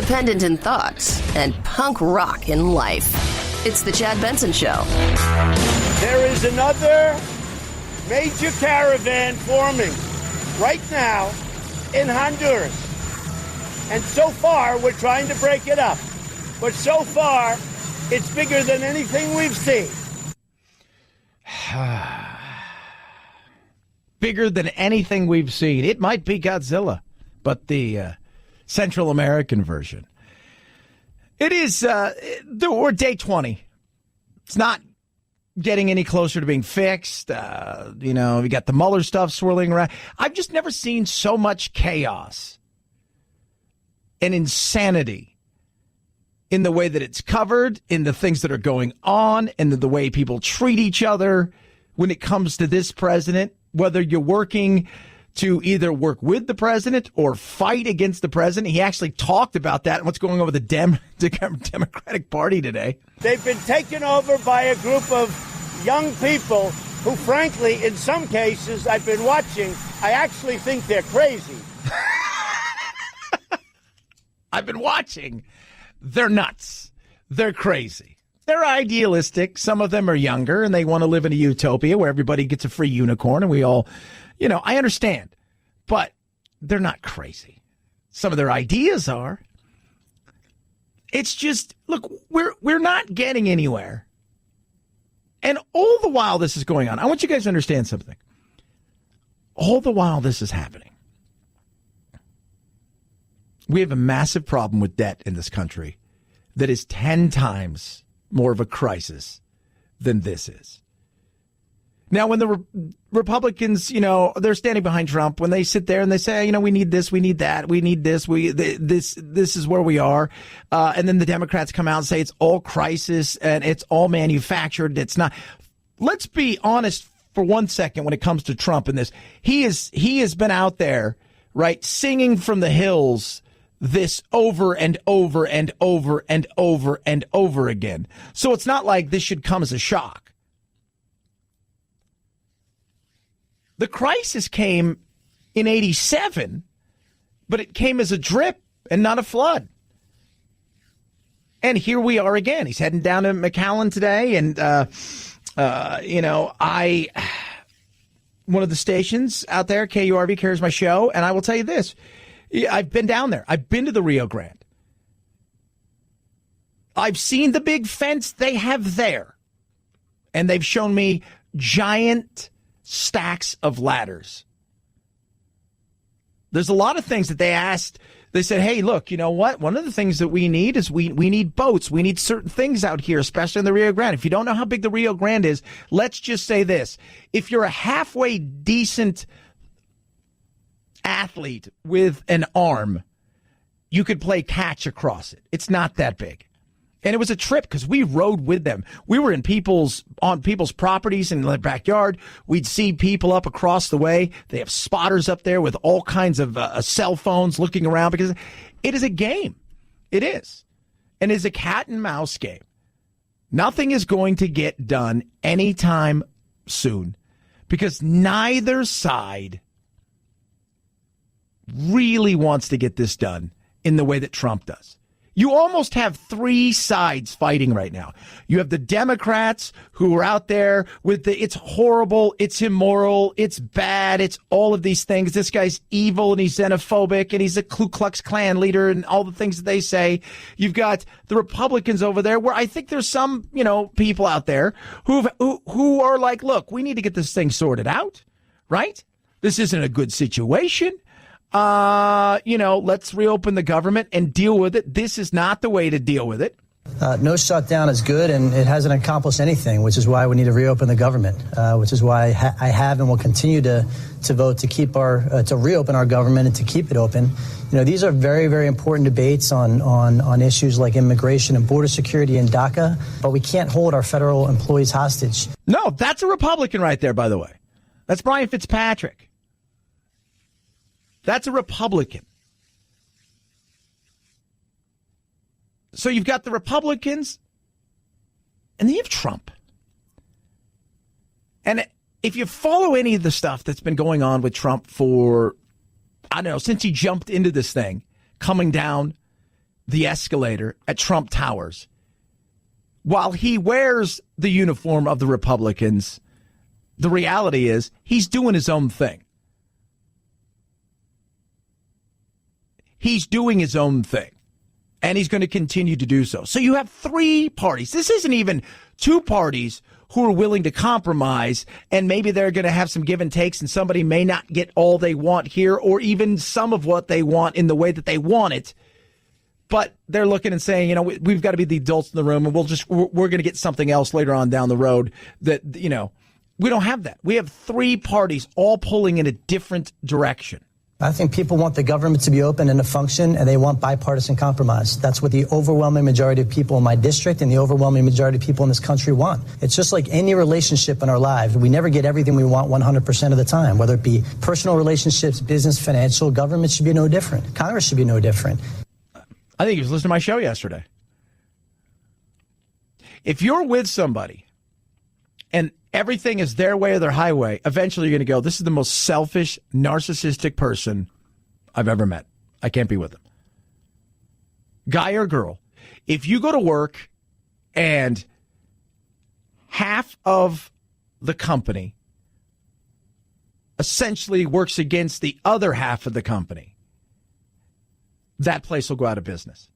independent in thoughts and punk rock in life. It's the Chad Benson Show. There is another major caravan forming right now in Honduras. And so far, we're trying to break it up. But so far, it's bigger than anything we've seen. Bigger than anything we've seen. It might be Godzilla, but the Central American version. It is, we're day 20. It's not getting any closer to being fixed. We got the Mueller stuff swirling around. I've just never seen so much chaos and insanity in the way that it's covered, in the things that are going on, and the way people treat each other when it comes to this president, whether you're working to either work with the president or fight against the president. He actually talked about that and what's going on with the Democratic Party today. They've been taken over by a group of young people who, frankly, in some cases I've been watching, I actually think they're crazy. I've been watching. They're nuts. They're crazy. They're idealistic. Some of them are younger and they want to live in a utopia where everybody gets a free unicorn and we all, I understand, but they're not crazy. Some of their ideas are. It's just, look, we're not getting anywhere. And all the while this is going on, I want you guys to understand something. All the while this is happening, we have a massive problem with debt in this country that is 10 times more of a crisis than this is. Now, when the Republicans, they're standing behind Trump, when they sit there and they say, we need this, we need that, we need this, this is where we are. And then the Democrats come out and say it's all crisis and it's all manufactured. It's not. Let's be honest for 1 second when it comes to Trump and this. He has been out there, right, singing from the hills this over and over and over and over and over again. So it's not like this should come as a shock. The crisis came in 87, but it came as a drip and not a flood. And here we are again. He's heading down to McAllen today. And, one of the stations out there, KURV, carries my show. And I will tell you this. I've been down there. I've been to the Rio Grande. I've seen the big fence they have there. And they've shown me giant stacks of ladders. There's a lot of things that they asked. They said, hey, look, you know what? One of the things that we need is we need boats. We need certain things out here, especially in the Rio Grande. If you don't know how big the Rio Grande is, let's just say this. If you're a halfway decent athlete with an arm, you could play catch across it. It's not that big. And it was a trip because we rode with them. We were on people's properties in the backyard. We'd see people up across the way. They have spotters up there with all kinds of cell phones looking around because it is a game. It is. And it's a cat and mouse game. Nothing is going to get done anytime soon because neither side really wants to get this done in the way that Trump does. You almost have three sides fighting right now. You have the Democrats who are out there with it's horrible, it's immoral, it's bad, it's all of these things. This guy's evil and he's xenophobic and he's a Ku Klux Klan leader and all the things that they say. You've got the Republicans over there where I think there's some, people out there who are like, look, we need to get this thing sorted out, right? This isn't a good situation. Let's reopen the government and deal with it. This is not the way to deal with it. No shutdown is good, and it hasn't accomplished anything, which is why we need to reopen the government, which is why I have and will continue to vote to keep to reopen our government and to keep it open. These are very, very important debates on issues like immigration and border security and DACA, but we can't hold our federal employees hostage. No, that's a Republican right there, by the way. That's Brian Fitzpatrick. That's a Republican. So you've got the Republicans, and then you have Trump. And if you follow any of the stuff that's been going on with Trump for, since he jumped into this thing, coming down the escalator at Trump Towers while he wears the uniform of the Republicans, the reality is he's doing his own thing. He's doing his own thing, and he's going to continue to do so. So you have three parties. This isn't even two parties who are willing to compromise, and maybe they're going to have some give and takes, and somebody may not get all they want here or even some of what they want in the way that they want it. But they're looking and saying, you know, we've got to be the adults in the room, and we're going to get something else later on down the road that, you know, we don't have that. We have three parties all pulling in a different direction. I think people want the government to be open and to function, and they want bipartisan compromise. That's what the overwhelming majority of people in my district and the overwhelming majority of people in this country want. It's just like any relationship in our lives. We never get everything we want 100% of the time, whether it be personal relationships, business, financial. Government should be no different. Congress should be no different. I think he was listening to my show yesterday. If you're with somebody and everything is their way or their highway, eventually you're going to go, this is the most selfish, narcissistic person I've ever met. I can't be with them. Guy or girl, if you go to work and half of the company essentially works against the other half of the company, that place will go out of business.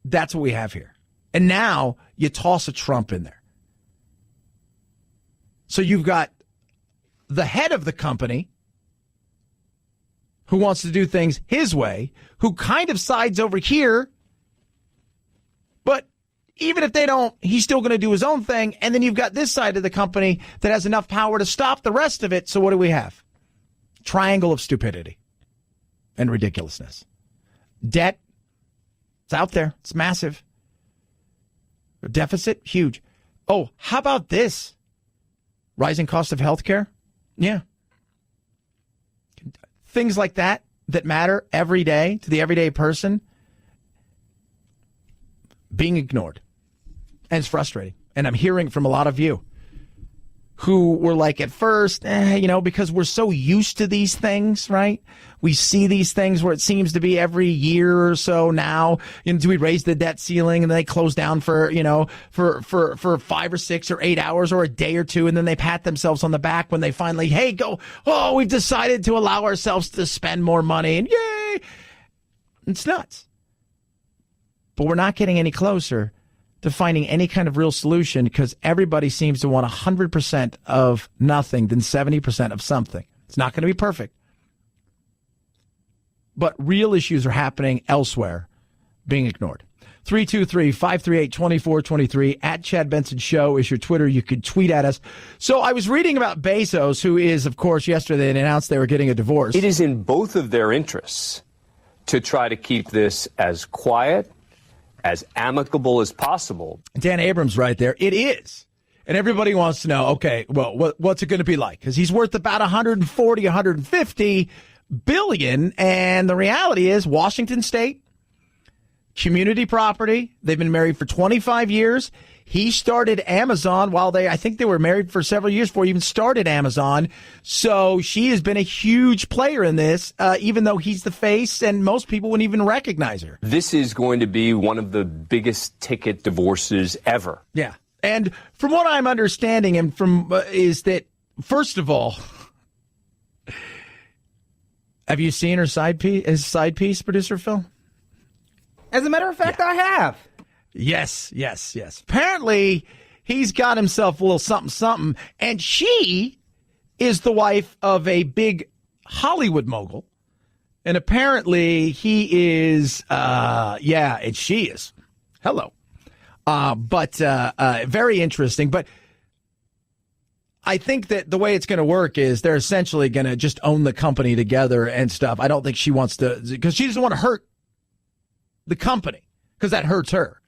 That's what we have here. And now you toss a Trump in there. So you've got the head of the company who wants to do things his way, who kind of sides over here, but even if they don't, he's still going to do his own thing. And then you've got this side of the company that has enough power to stop the rest of it. So what do we have? Triangle of stupidity and ridiculousness. Debt, it's out there. It's massive. Deficit, huge. Oh, how about this? Rising cost of healthcare? Yeah. Things like that matter every day to the everyday person being ignored. And it's frustrating. And I'm hearing from a lot of you who were like at first, you know, because we're so used to these things, right? We see these things where it seems to be every year or so now, you know, do we raise the debt ceiling and then they close down for, you know, for 5 or 6 or 8 hours or a day or two. And then they pat themselves on the back when they finally, hey, go, oh, we've decided to allow ourselves to spend more money and yay. It's nuts. But we're not getting any closer to finding any kind of real solution because everybody seems to want 100% of nothing than 70% of something. It's not going to be perfect. But real issues are happening elsewhere, being ignored. 323-538-2423 at Chad Benson Show is your Twitter. You could tweet at us. So I was reading about Bezos, who is, of course, yesterday they announced they were getting a divorce. It is in both of their interests to try to keep this as quiet, as amicable as possible. Dan Abrams right there. It is. And everybody wants to know, okay, well, what's it going to be like? Because he's worth about 140, 150 billion. And the reality is Washington State, community property. They've been married for 25 years. He started Amazon I think they were married for several years before he even started Amazon. So she has been a huge player in this, even though he's the face and most people wouldn't even recognize her. This is going to be one of the biggest ticket divorces ever. Yeah. And from what I'm understanding and from is that, first of all, have you seen her his side piece, producer Phil? As a matter of fact, yeah. I have. Yes. Apparently, he's got himself a little something, and she is the wife of a big Hollywood mogul, and apparently he is, and she is. Hello. But very interesting. But I think that the way it's going to work is they're essentially going to just own the company together and stuff. I don't think she wants to, because she doesn't want to hurt the company, because that hurts her.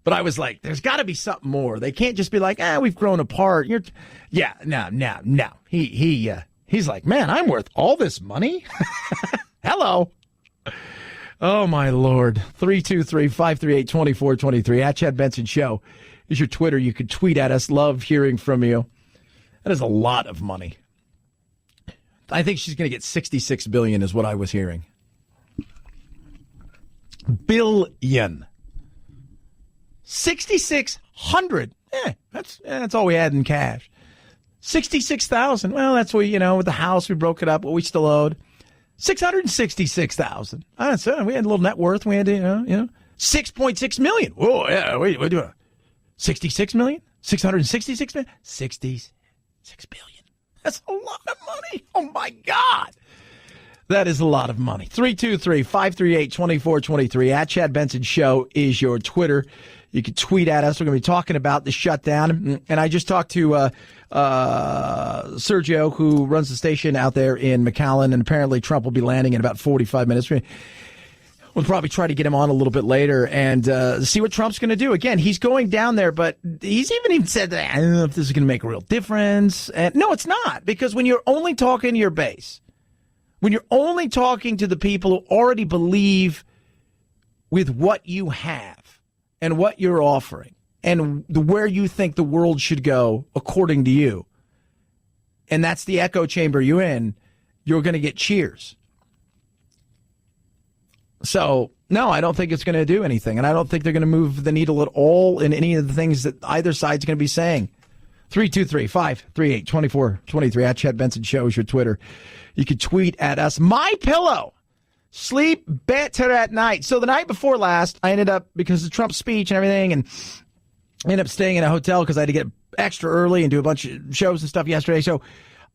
But I was like, there's got to be something more. They can't just be like, we've grown apart. No. He's like, man, I'm worth all this money. Hello. Oh, my Lord. 323-538-2423 at Chad Benson Show is your Twitter. You can tweet at us. Love hearing from you. That is a lot of money. I think she's going to get $66 billion is what I was hearing. billion. 6,600. That's all we had in cash. 66,000. Well, that's what, with the house, we broke it up, what we still owed. 666,000. We had a little net worth. We had to, 6.6 million. Whoa, yeah, we're doing 66 million? 666 million? 66 billion. That's a lot of money. Oh, my God. That is a lot of money. 323-538-2423. At Chad Benson Show is your Twitter. You can tweet at us. We're going to be talking about the shutdown. And I just talked to Sergio, who runs the station out there in McAllen, and apparently Trump will be landing in about 45 minutes. We'll probably try to get him on a little bit later and see what Trump's going to do. Again, he's going down there, but he's even said that I don't know if this is going to make a real difference. And no, it's not, because when you're only talking to your base, when you're only talking to the people who already believe with what you have and what you're offering and where you think the world should go according to you, and that's the echo chamber you're in, you're going to get cheers. So, no, I don't think it's going to do anything, and I don't think they're going to move the needle at all in any of the things that either side's going to be saying. 323-538-2423. At Chad Benson Show is your Twitter. You can tweet at us. My Pillow. Sleep better at night. So the night before last, I ended up, because of Trump's speech and everything, and ended up staying in a hotel because I had to get extra early and do a bunch of shows and stuff yesterday. So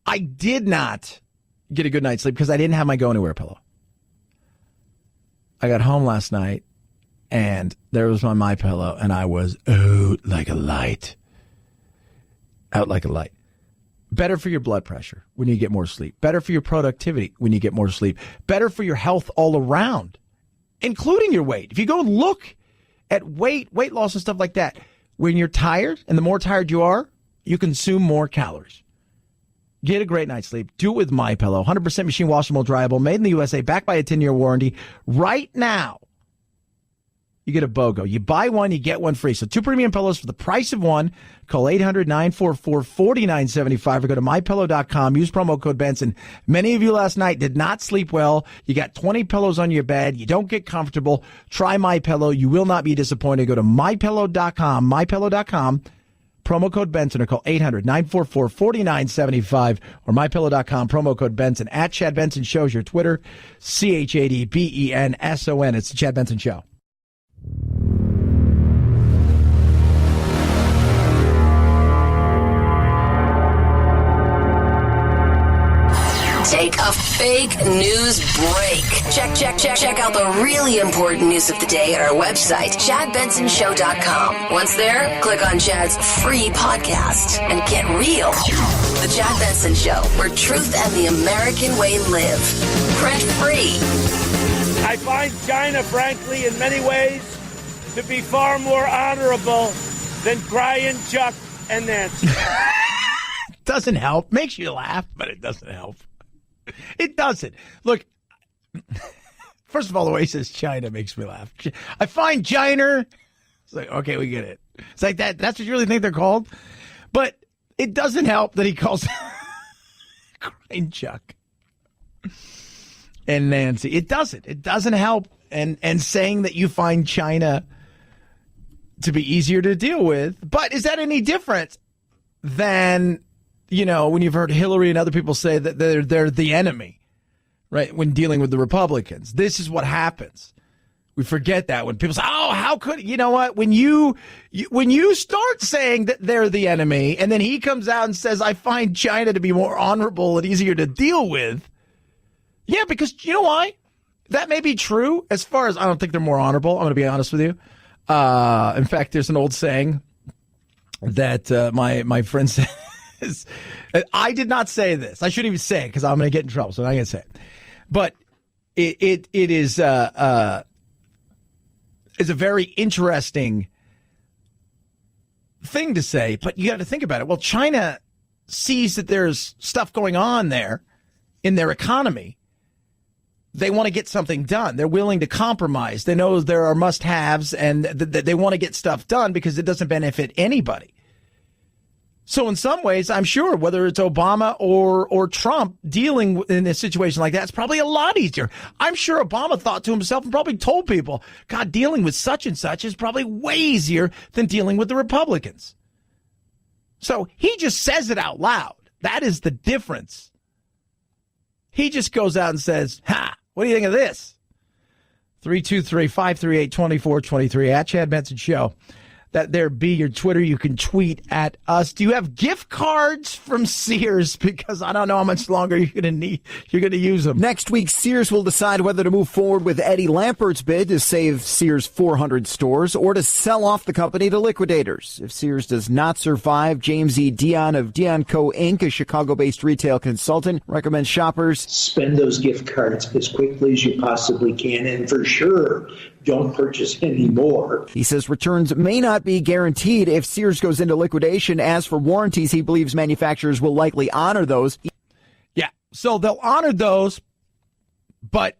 I did not get a good night's sleep because I didn't have my Go Anywhere pillow. I got home last night, and there was my Pillow, and I was out like a light. Out like a light. Better for your blood pressure when you get more sleep. Better for your productivity when you get more sleep. Better for your health all around, including your weight. If you go and look at weight loss and stuff like that, when you're tired, and the more tired you are, you consume more calories. Get a great night's sleep. Do it with My Pillow. 100% machine washable, dryable, made in the USA, backed by a 10-year warranty. Right now, you get a BOGO. You buy one, you get one free. So 2 premium pillows for the price of one. Call 800-944-4975 or go to mypillow.com. Use promo code Benson. Many of you last night did not sleep well. You got 20 pillows on your bed. You don't get comfortable. Try My Pillow. You will not be disappointed. Go to mypillow.com. Mypillow.com. Promo code Benson, or call 800-944-4975 or mypillow.com. Promo code Benson. At Chad Benson Show's your Twitter. ChadBenson. It's the Chad Benson Show. Take a fake news break. Check out the really important news of the day at our website, ChadBensonShow.com. Once there, click on Chad's free podcast and get real. The Chad Benson Show, where truth and the American way live. Print free. I find China, frankly, in many ways, to be far more honorable than Brian, Chuck, and Nancy. Doesn't help. Makes you laugh, but it doesn't help. It doesn't. Look, first of all, the way he says China makes me laugh. I find China. It's like, okay, we get it. It's like that. That's what you really think they're called? But it doesn't help that he calls Brian, Chuck, and Nancy. It doesn't. It doesn't help. And saying that you find China to be easier to deal with. But is that any different than, when you've heard Hillary and other people say that they're the enemy, right? When dealing with the Republicans, this is what happens. We forget that when people say, "Oh, how could you know what?" When you start saying that they're the enemy, and then he comes out and says, "I find China to be more honorable and easier to deal with." Yeah, because you know why? That may be true. As far as I don't think they're more honorable. I'm going to be honest with you. In fact, there's an old saying that my friend said. I did not say this. I shouldn't even say it because I'm going to get in trouble, so I'm not going to say it. But it is a very interesting thing to say. But you got to think about it. Well, China sees that there's stuff going on there in their economy. They want to get something done. They're willing to compromise. They know there are must-haves, and they want to get stuff done because it doesn't benefit anybody. So in some ways, I'm sure whether it's Obama or Trump dealing in a situation like that, it's probably a lot easier. I'm sure Obama thought to himself and probably told people, God, dealing with such and such is probably way easier than dealing with the Republicans. So he just says it out loud. That is the difference. He just goes out and says, what do you think of this? 323-538-2423 at Chad Benson Show. That there be your Twitter. You can tweet at us. Do you have gift cards from Sears? Because I don't know how much longer you're going to use them. Next week, Sears will decide whether to move forward with Eddie Lampert's bid to save Sears 400 stores or to sell off the company to liquidators. If Sears does not survive, James E. Dion of Dion Co. Inc., a Chicago-based retail consultant, recommends shoppers spend those gift cards as quickly as you possibly can, and for sure, don't purchase any more. He says returns may not be guaranteed if Sears goes into liquidation. As for warranties, he believes manufacturers will likely honor those. Yeah, so they'll honor those, but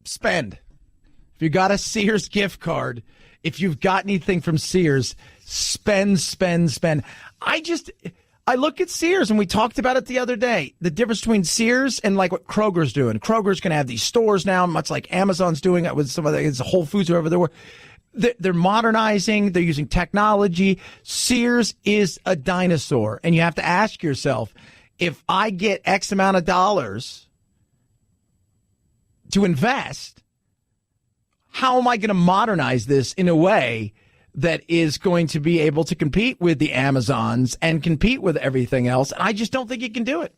spend. If you got a Sears gift card, if you've got anything from Sears, spend. I look at Sears, and we talked about it the other day, the difference between Sears and like what Kroger's doing. Kroger's going to have these stores now, much like Amazon's doing it with some of the Whole Foods, whoever they're modernizing. They're using technology. Sears is a dinosaur. And you have to ask yourself, if I get X amount of dollars to invest, how am I going to modernize this in a way that is going to be able to compete with the Amazons and compete with everything else? And I just don't think you can do it.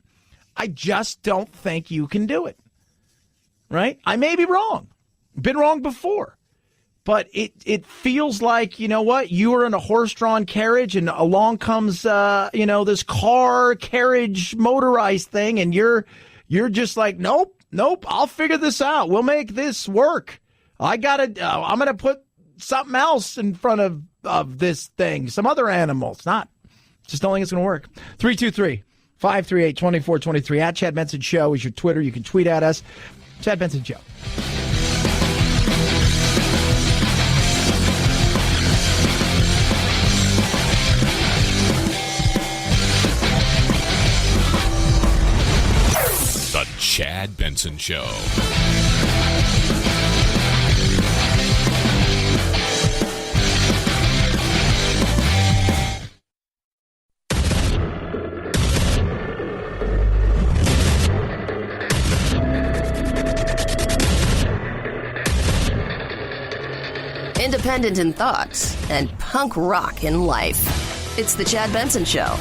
I just don't think you can do it. Right? I may be wrong. Been wrong before. But it feels like, you know what, you are in a horse-drawn carriage and along comes, this car carriage motorized thing, and you're just like, nope, I'll figure this out. We'll make this work. I'm going to put something else in front of this thing, some other animal. It's not. Just don't think it's going to work. 323-538-2423 at Chad Benson Show is your Twitter. You can tweet at us. Chad Benson Show. The Chad Benson Show. Independent in thoughts and punk rock in life. It's the Chad Benson Show.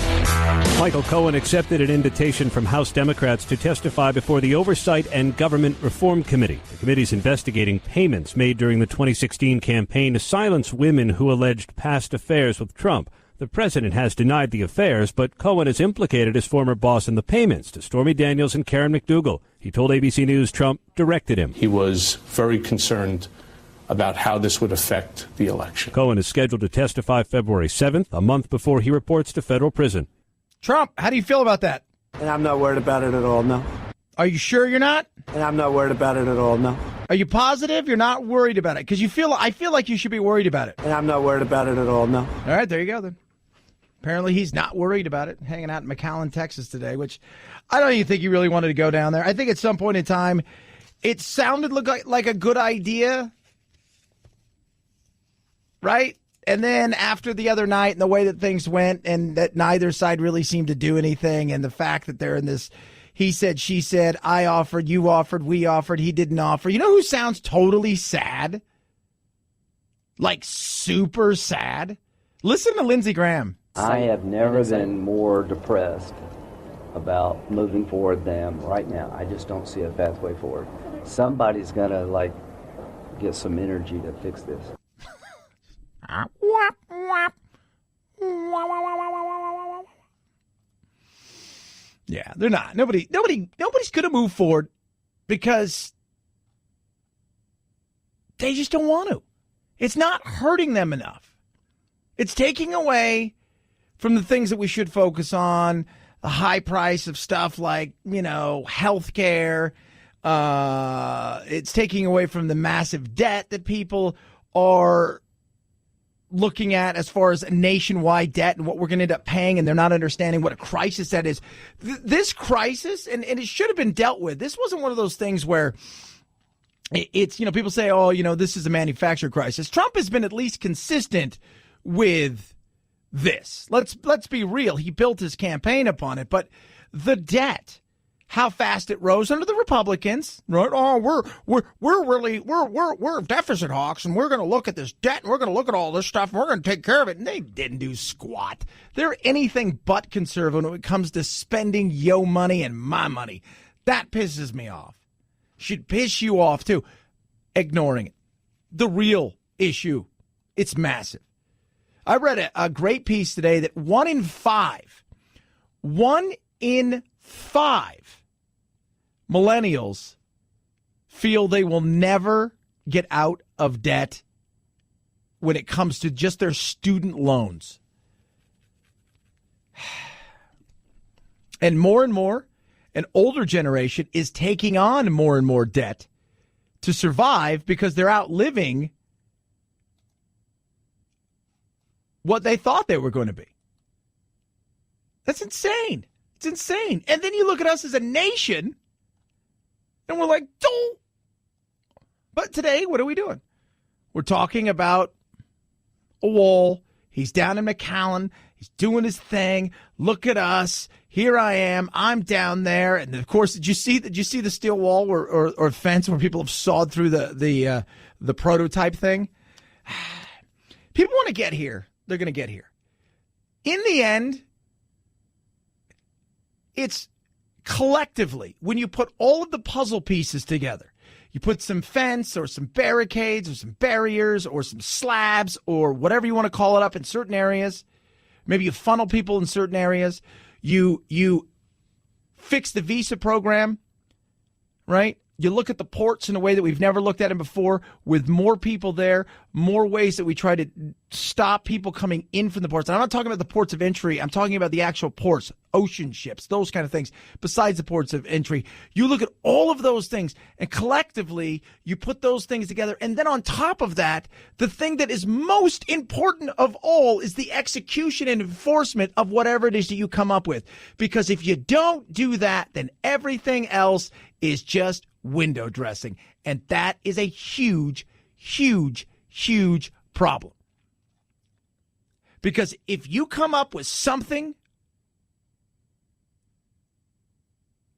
Michael Cohen accepted an invitation from House Democrats to testify before the Oversight and Government Reform Committee. The committee's investigating payments made during the 2016 campaign to silence women who alleged past affairs with Trump. The president has denied the affairs, but Cohen has implicated his former boss in the payments to Stormy Daniels and Karen McDougal. He told ABC News Trump directed him. He was very concerned about how this would affect the election. Cohen is scheduled to testify February 7th, a month before he reports to federal prison. Trump, how do you feel about that? And I'm not worried about it at all, no. Are you sure you're not? And I'm not worried about it at all, no. Are you positive you're not worried about it? Because I feel like you should be worried about it. And I'm not worried about it at all, no. All right, there you go then. Apparently he's not worried about it. Hanging out in McAllen, Texas today, which I don't even think he really wanted to go down there. I think at some point in time it sounded like a good idea. Right? And then after the other night and the way that things went and that neither side really seemed to do anything, and the fact that they're in this he said, she said, I offered, you offered, we offered, he didn't offer. You know who sounds totally sad? Like super sad? Listen to Lindsey Graham. I have never been more depressed about moving forward than right now. I just don't see a pathway forward. Somebody's got to, get some energy to fix this. Yeah, they're not. Nobody's going to move forward because they just don't want to. It's not hurting them enough. It's taking away from the things that we should focus on, the high price of stuff like, health care. It's taking away from the massive debt that people are looking at as far as nationwide debt and what we're going to end up paying, and they're not understanding what a crisis that is. This crisis, and it should have been dealt with. This wasn't one of those things where it's, people say, oh, this is a manufactured crisis. Trump has been at least consistent with this. Let's be real. He built his campaign upon it, but the debt, how fast it rose under the Republicans, right? Oh, we're deficit hawks, and we're going to look at this debt, and we're going to look at all this stuff, and we're going to take care of it. And they didn't do squat. They're anything but conservative when it comes to spending yo money and my money. That pisses me off. Should piss you off too. Ignoring it. The real issue, it's massive. I read a great piece today that 1 in 5 millennials feel they will never get out of debt when it comes to just their student loans. And more, an older generation is taking on more and more debt to survive because they're outliving what they thought they were going to be. That's insane. It's insane. And then you look at us as a nation, and we're like, don't. But today, what are we doing? We're talking about a wall. He's down in McAllen. He's doing his thing. Look at us. Here I am. I'm down there. And of course, did you see the steel wall or fence where people have sawed through the prototype thing? People want to get here. They're going to get here. In the end, it's collectively, when you put all of the puzzle pieces together, you put some fence or some barricades or some barriers or some slabs or whatever you want to call it up in certain areas. Maybe you funnel people in certain areas. You fix the visa program, right? You look at the ports in a way that we've never looked at them before, with more people there, more ways that we try to stop people coming in from the ports. And I'm not talking about the ports of entry. I'm talking about the actual ports, ocean ships, those kind of things, besides the ports of entry. You look at all of those things, and collectively, you put those things together. And then on top of that, the thing that is most important of all is the execution and enforcement of whatever it is that you come up with. Because if you don't do that, then everything else is just window dressing. And that is a huge, huge, huge problem. Because if you come up with something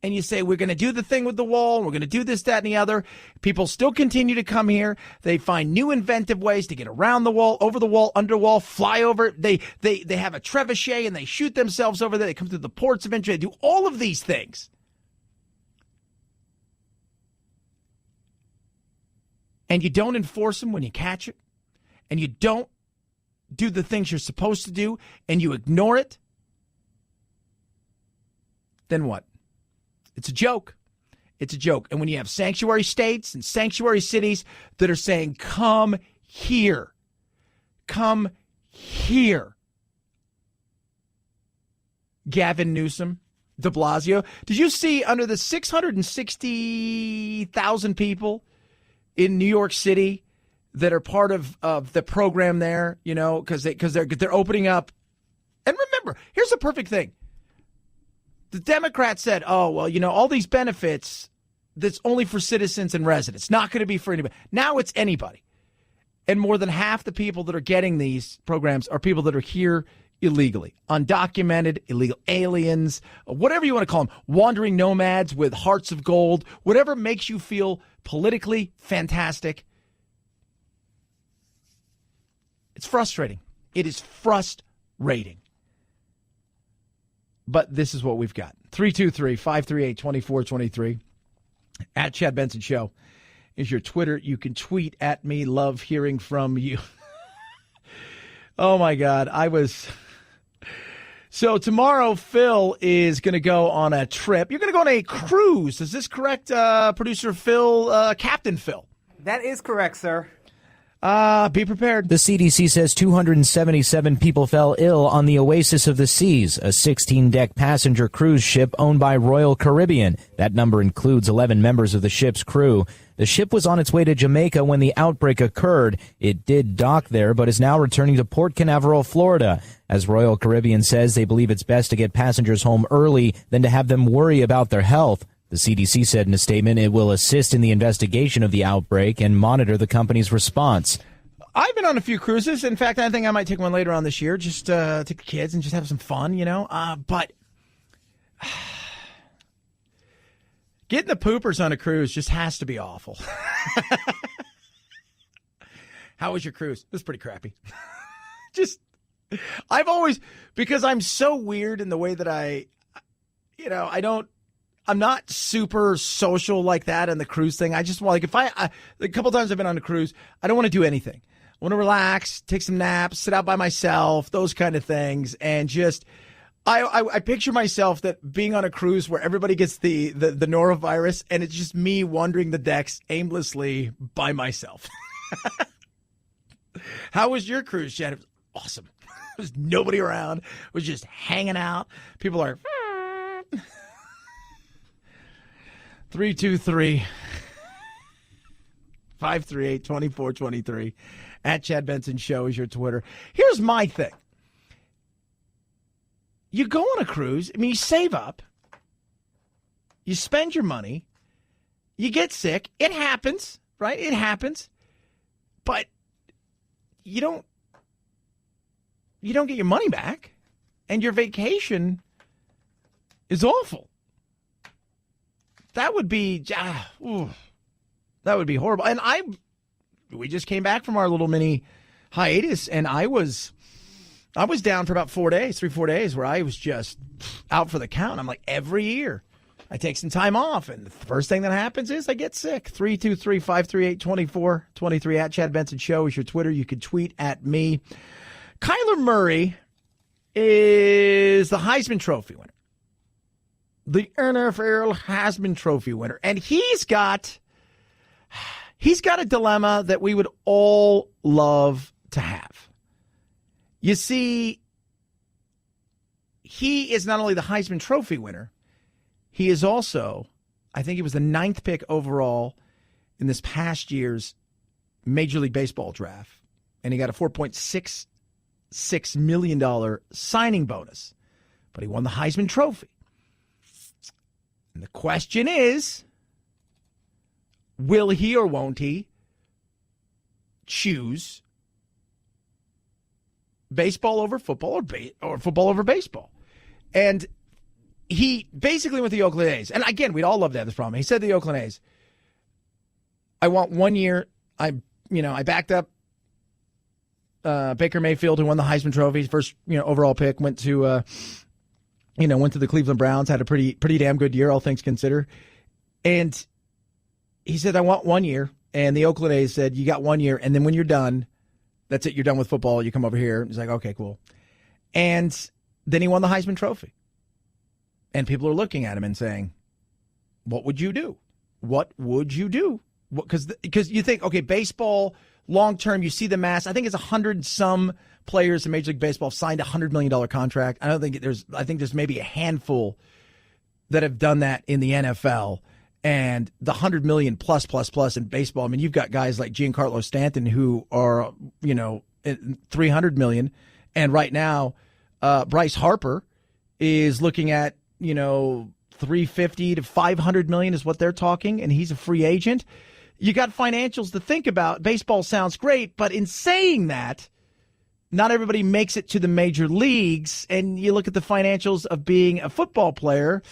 and you say, we're going to do the thing with the wall, and we're going to do this, that, and the other, people still continue to come here. They find new inventive ways to get around the wall, over the wall, under wall, fly over. They have a trebuchet and they shoot themselves over there. They come through the ports of entry. They do all of these things. And you don't enforce them when you catch it, and you don't do the things you're supposed to do, and you ignore it, then what? It's a joke. It's a joke. And when you have sanctuary states and sanctuary cities that are saying, come here, come here. Gavin Newsom, de Blasio. Did you see under the 660,000 people in New York City that are part of the program there, because they're opening up? And remember, here's the perfect thing. The Democrats said, oh, well, all these benefits, that's only for citizens and residents, not going to be for anybody. Now it's anybody. And more than half the people that are getting these programs are people that are here illegally, undocumented, illegal aliens, whatever you want to call them, wandering nomads with hearts of gold, whatever makes you feel politically fantastic. It's frustrating. It is frustrating. But this is what we've got. 323-538-2423. At Chad Benson Show is your Twitter. You can tweet at me. Love hearing from you. Oh, my God. So tomorrow, Phil is going to go on a trip. You're going to go on a cruise. Is this correct, producer Phil, Captain Phil? That is correct, sir. Be prepared. The CDC says 277 people fell ill on the Oasis of the Seas, a 16-deck passenger cruise ship owned by Royal Caribbean. That number includes 11 members of the ship's crew. The ship was on its way to Jamaica when the outbreak occurred. It did dock there, but is now returning to Port Canaveral, Florida. As Royal Caribbean says, they believe it's best to get passengers home early than to have them worry about their health. The CDC said in a statement it will assist in the investigation of the outbreak and monitor the company's response. I've been on a few cruises. In fact, I think I might take one later on this year, just take the kids and just have some fun, But getting the poopers on a cruise just has to be awful. How was your cruise? It was pretty crappy. I've always, because I'm so weird in the way that I'm not super social like that in the cruise thing. I just want, a couple times I've been on a cruise, I don't want to do anything. I want to relax, take some naps, sit out by myself, those kind of things. And just, I picture myself that being on a cruise where everybody gets the norovirus and it's just me wandering the decks aimlessly by myself. How was your cruise, Chad? It was awesome. There was nobody around. It was just hanging out. People are 323-538-2423. At Chad Benson Show is your Twitter. Here's my thing. You go on a cruise. I mean, you save up. You spend your money. You get sick. It happens, right? It happens. But you don't get your money back. And your vacation is awful. That would be horrible. And we just came back from our little mini hiatus, and I was down for about 4 days, 3-4 days, where I was just out for the count. I'm like, every year I take some time off, and the first thing that happens is I get sick. 323-538-2423 at Chad Benson Show is your Twitter. You can tweet at me. Kyler Murray is the Heisman Trophy winner. The NFL Heisman Trophy winner. And he's got a dilemma that we would all love to have. You see, he is not only the Heisman Trophy winner, he is also, I think he was the 9th pick overall in this past year's Major League Baseball draft. And he got a $4.66 million signing bonus. But he won the Heisman Trophy. And the question is, will he or won't he choose baseball over football or football over baseball? And he basically went to the Oakland A's. And again, we'd all love to have this problem. He said to the Oakland A's, I want 1 year. I backed up Baker Mayfield, who won the Heisman Trophy, first overall pick, went to the Cleveland Browns, had a pretty damn good year, all things considered. And he said, I want 1 year. And the Oakland A's said, you got 1 year. And then when you're done, that's it. You're done with football. You come over here. He's like, okay, cool. And then he won the Heisman Trophy. And people are looking at him and saying, what would you do? What would you do? Because you think, okay, baseball, long term, you see the mass. I think it's 100 some players in Major League Baseball signed a $100 million contract. I think there's maybe a handful that have done that in the NFL. And the 100 million plus in baseball. I mean, you've got guys like Giancarlo Stanton who are, 300 million. And right now, Bryce Harper is looking at, 350 to 500 million is what they're talking. And he's a free agent. You got financials to think about. Baseball sounds great, but in saying that, not everybody makes it to the major leagues. And you look at the financials of being a football player.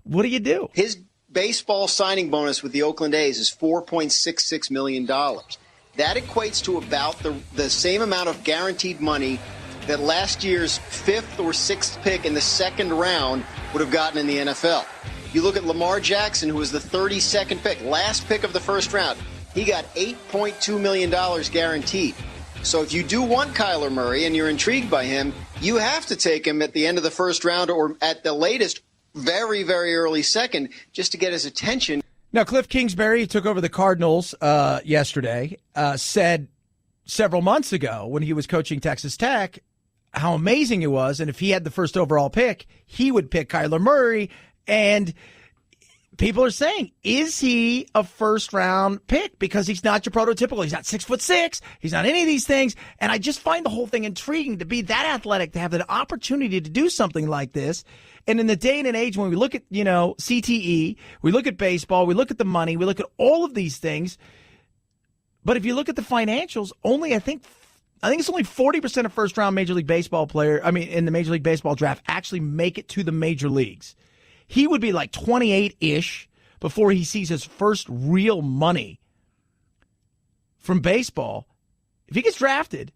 What do you do? His baseball signing bonus with the Oakland A's is $4.66 million. That equates to about the same amount of guaranteed money that last year's 5th or 6th pick in the second round would have gotten in the NFL. You look at Lamar Jackson, who was the 32nd pick, last pick of the first round. He got $8.2 million guaranteed. So if you do want Kyler Murray and you're intrigued by him, you have to take him at the end of the first round or at the latest very, very early second just to get his attention. Now, Cliff Kingsbury, who took over the Cardinals yesterday, said several months ago when he was coaching Texas Tech how amazing it was. And if he had the first overall pick, he would pick Kyler Murray. And people are saying, is he a first-round pick? Because he's not your prototypical. He's not 6'6". He's not any of these things. And I just find the whole thing intriguing to be that athletic, to have an opportunity to do something like this. And in the day and age when we look at, CTE, we look at baseball, we look at the money, we look at all of these things. But if you look at the financials, I think it's only 40% of first-round Major League Baseball in the Major League Baseball draft actually make it to the major leagues. He would be like 28-ish before he sees his first real money from baseball. If he gets drafted,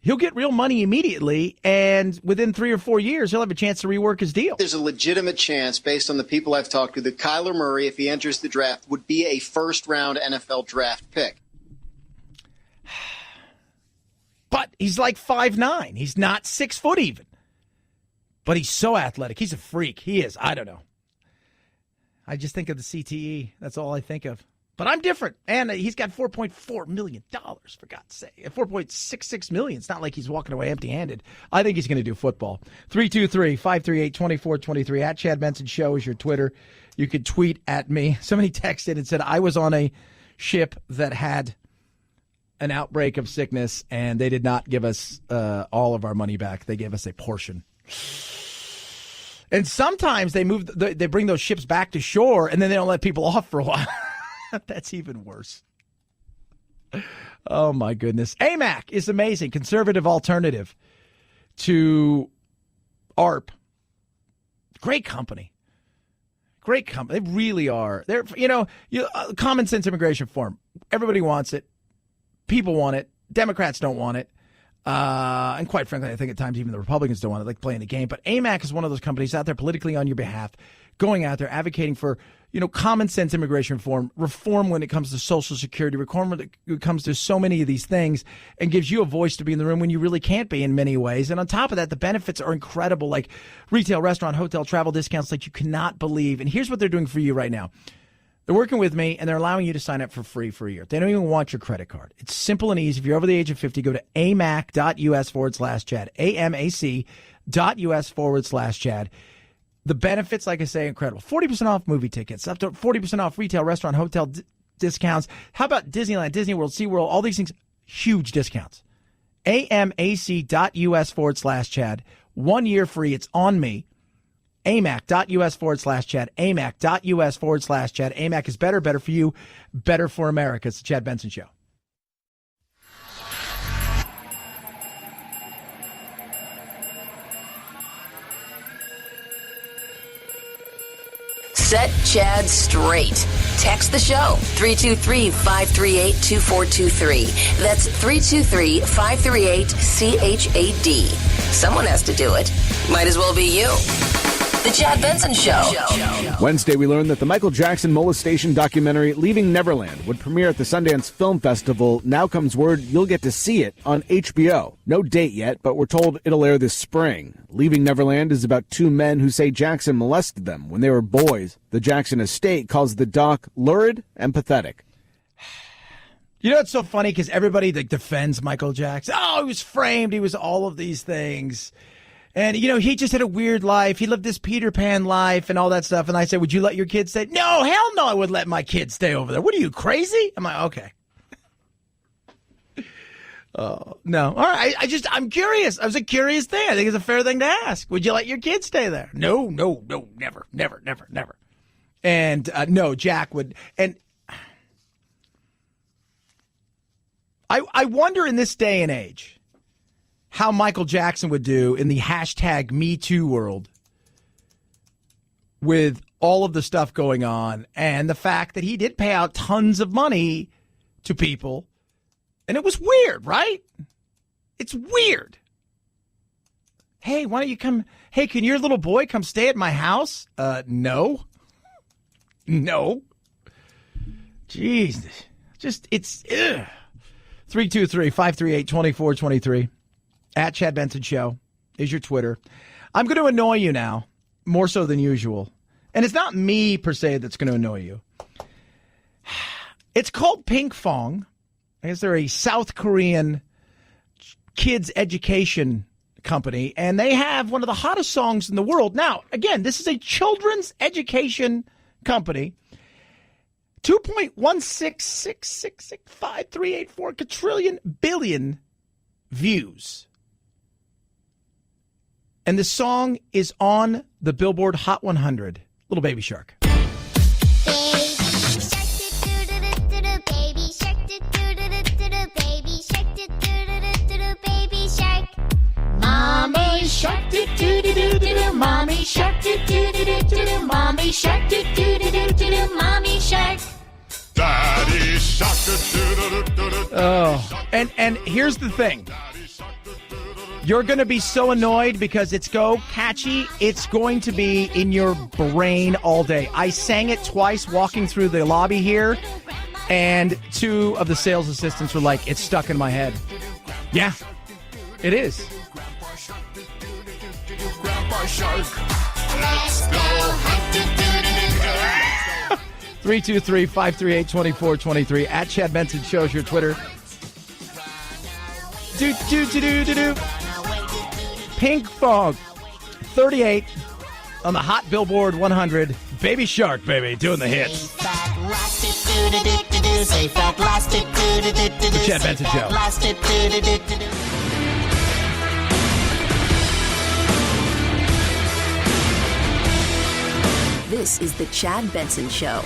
he'll get real money immediately, and within 3 or 4 years, he'll have a chance to rework his deal. There's a legitimate chance, based on the people I've talked to, that Kyler Murray, if he enters the draft, would be a first-round NFL draft pick. But he's like 5'9". He's not 6 foot even. But he's so athletic. He's a freak. He is. I don't know. I just think of the CTE. That's all I think of. But I'm different. And he's got $4.4 million, for God's sake. $4.66 million. It's not like he's walking away empty-handed. I think he's going to do football. 323-538-2423. At Chad Benson Show is your Twitter. You could tweet at me. Somebody texted and said, I was on a ship that had an outbreak of sickness, and they did not give us all of our money back. They gave us a portion. And sometimes they bring those ships back to shore, and then they don't let people off for a while. That's even worse. Oh, my goodness. AMAC is amazing. Conservative alternative to ARP. Great company. Great company. They really are. They're, common sense immigration reform. Everybody wants it. People want it. Democrats don't want it. And quite frankly, I think at times even the Republicans don't want it, like playing the game. But AMAC is one of those companies out there politically on your behalf, going out there advocating for, common sense immigration reform when it comes to Social Security, reform when it comes to so many of these things, and gives you a voice to be in the room when you really can't be in many ways. And on top of that, the benefits are incredible, like retail, restaurant, hotel, travel discounts like you cannot believe. And here's what they're doing for you right now. They're working with me, and they're allowing you to sign up for free for a year. They don't even want your credit card. It's simple and easy. If you're over the age of 50, go to amac.us/Chad, amac.us/Chad. The benefits, like I say, incredible. 40% off movie tickets, up to 40% off retail, restaurant, hotel discounts. How about Disneyland, Disney World, SeaWorld, all these things? Huge discounts. amac.us/Chad. 1 year free. It's on me. amac.us/Chad. amac.us/Chad. AMAC is better for you, better for America. It's the Chad Benson Show. Set Chad straight. Text the show, 323-538-2423. That's 323-538-CHAD. Someone has to do it. Might as well be you. The Chad Benson Show. Wednesday, we learned that the Michael Jackson molestation documentary Leaving Neverland would premiere at the Sundance Film Festival. Now comes word you'll get to see it on HBO. No date yet, but we're told it'll air this spring. Leaving Neverland is about two men who say Jackson molested them when they were boys. The Jackson estate calls the doc lurid and pathetic. It's so funny because everybody defends Michael Jackson. Oh, he was framed. He was all of these things. And, he just had a weird life. He lived this Peter Pan life and all that stuff. And I said, would you let your kids stay? No, hell no, I would let my kids stay over there. What are you, crazy? I'm like, okay. No. All right. I'm curious. It was a curious thing. I think it's a fair thing to ask. Would you let your kids stay there? No, never. And no, Jack would. And I wonder in this day and age how Michael Jackson would do in the hashtag Me Too world with all of the stuff going on and the fact that he did pay out tons of money to people. And it was weird, right? It's weird. Hey, why don't you come? Hey, can your little boy come stay at my house? No. Jeez. It's 323-538-2423. At Chad Benson Show is your Twitter. I'm going to annoy you now, more so than usual. And it's not me, per se, that's going to annoy you. It's called Pink Fong. I guess they're a South Korean kids education company, and they have one of the hottest songs in the world. Now, again, this is a children's education company. 2.16665,384 quadrillion billion views. And the song is on the Billboard Hot 100. Little Baby Shark. Mommy shark doo doo doo doo doo. Mommy shark doo doo doo doo doo. Mommy shark doo doo doo doo doo. Mommy shark. Daddy shark doo doo doo doo doo. Oh, and here's the thing. You're going to be so annoyed because it's so catchy. It's going to be in your brain all day. I sang it twice walking through the lobby here, and two of the sales assistants were like, it's stuck in my head. Yeah, it is. Let's go hunt. 323-538-2423 at Chad Benson Show's your Twitter. Do. Pink Fog, 38 on the Hot Billboard 100. Baby Shark, baby, doing the hits. The Chad Benson Show. This is the Chad Benson Show.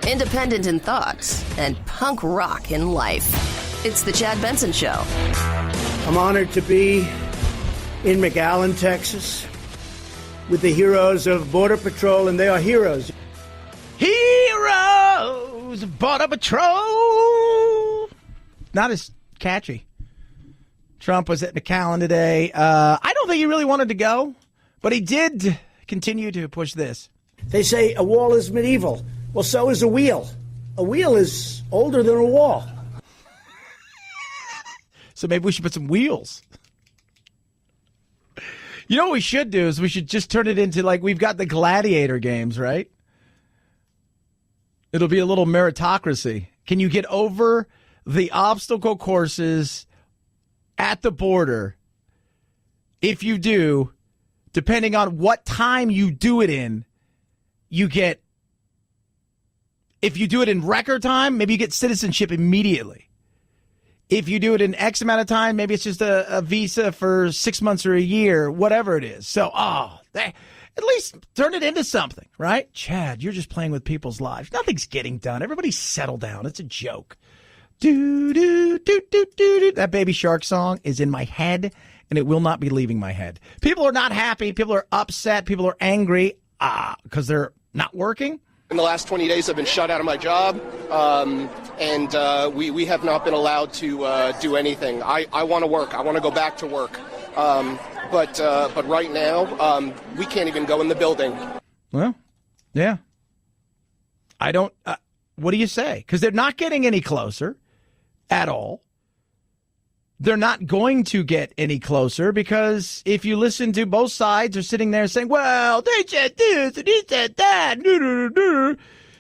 Independent in thoughts and punk rock in life. It's the Chad Benson Show. I'm honored to be in McAllen, Texas, with the heroes of Border Patrol, and they are heroes. Heroes of Border Patrol. Not as catchy. Trump was at McAllen today. I don't think he really wanted to go, but he did continue to push this. They say a wall is medieval. Well, so is a wheel. A wheel is older than a wall. So maybe we should put some wheels. You know what we should do is we should just turn it into like we've got the gladiator games, right? It'll be a little meritocracy. Can you get over the obstacle courses at the border? If you do, depending on what time you do it in, you get, if you do it in record time, maybe you get citizenship immediately. If you do it in X amount of time, maybe it's just a visa for 6 months or a year, whatever it is. So, at least turn it into something, right? Chad, you're just playing with people's lives. Nothing's getting done. Everybody settle down. It's a joke. That Baby Shark song is in my head, and it will not be leaving my head. People are not happy. People are upset. People are angry because they're not working. In the last 20 days, I've been shut out of my job, and we have not been allowed to do anything. I want to work. I want to go back to work. But right now, we can't even go in the building. Well, yeah. I don't, what do you say? Because they're not getting any closer at all. They're not going to get any closer because if you listen to both sides, they're sitting there saying, well, they said this and he said that.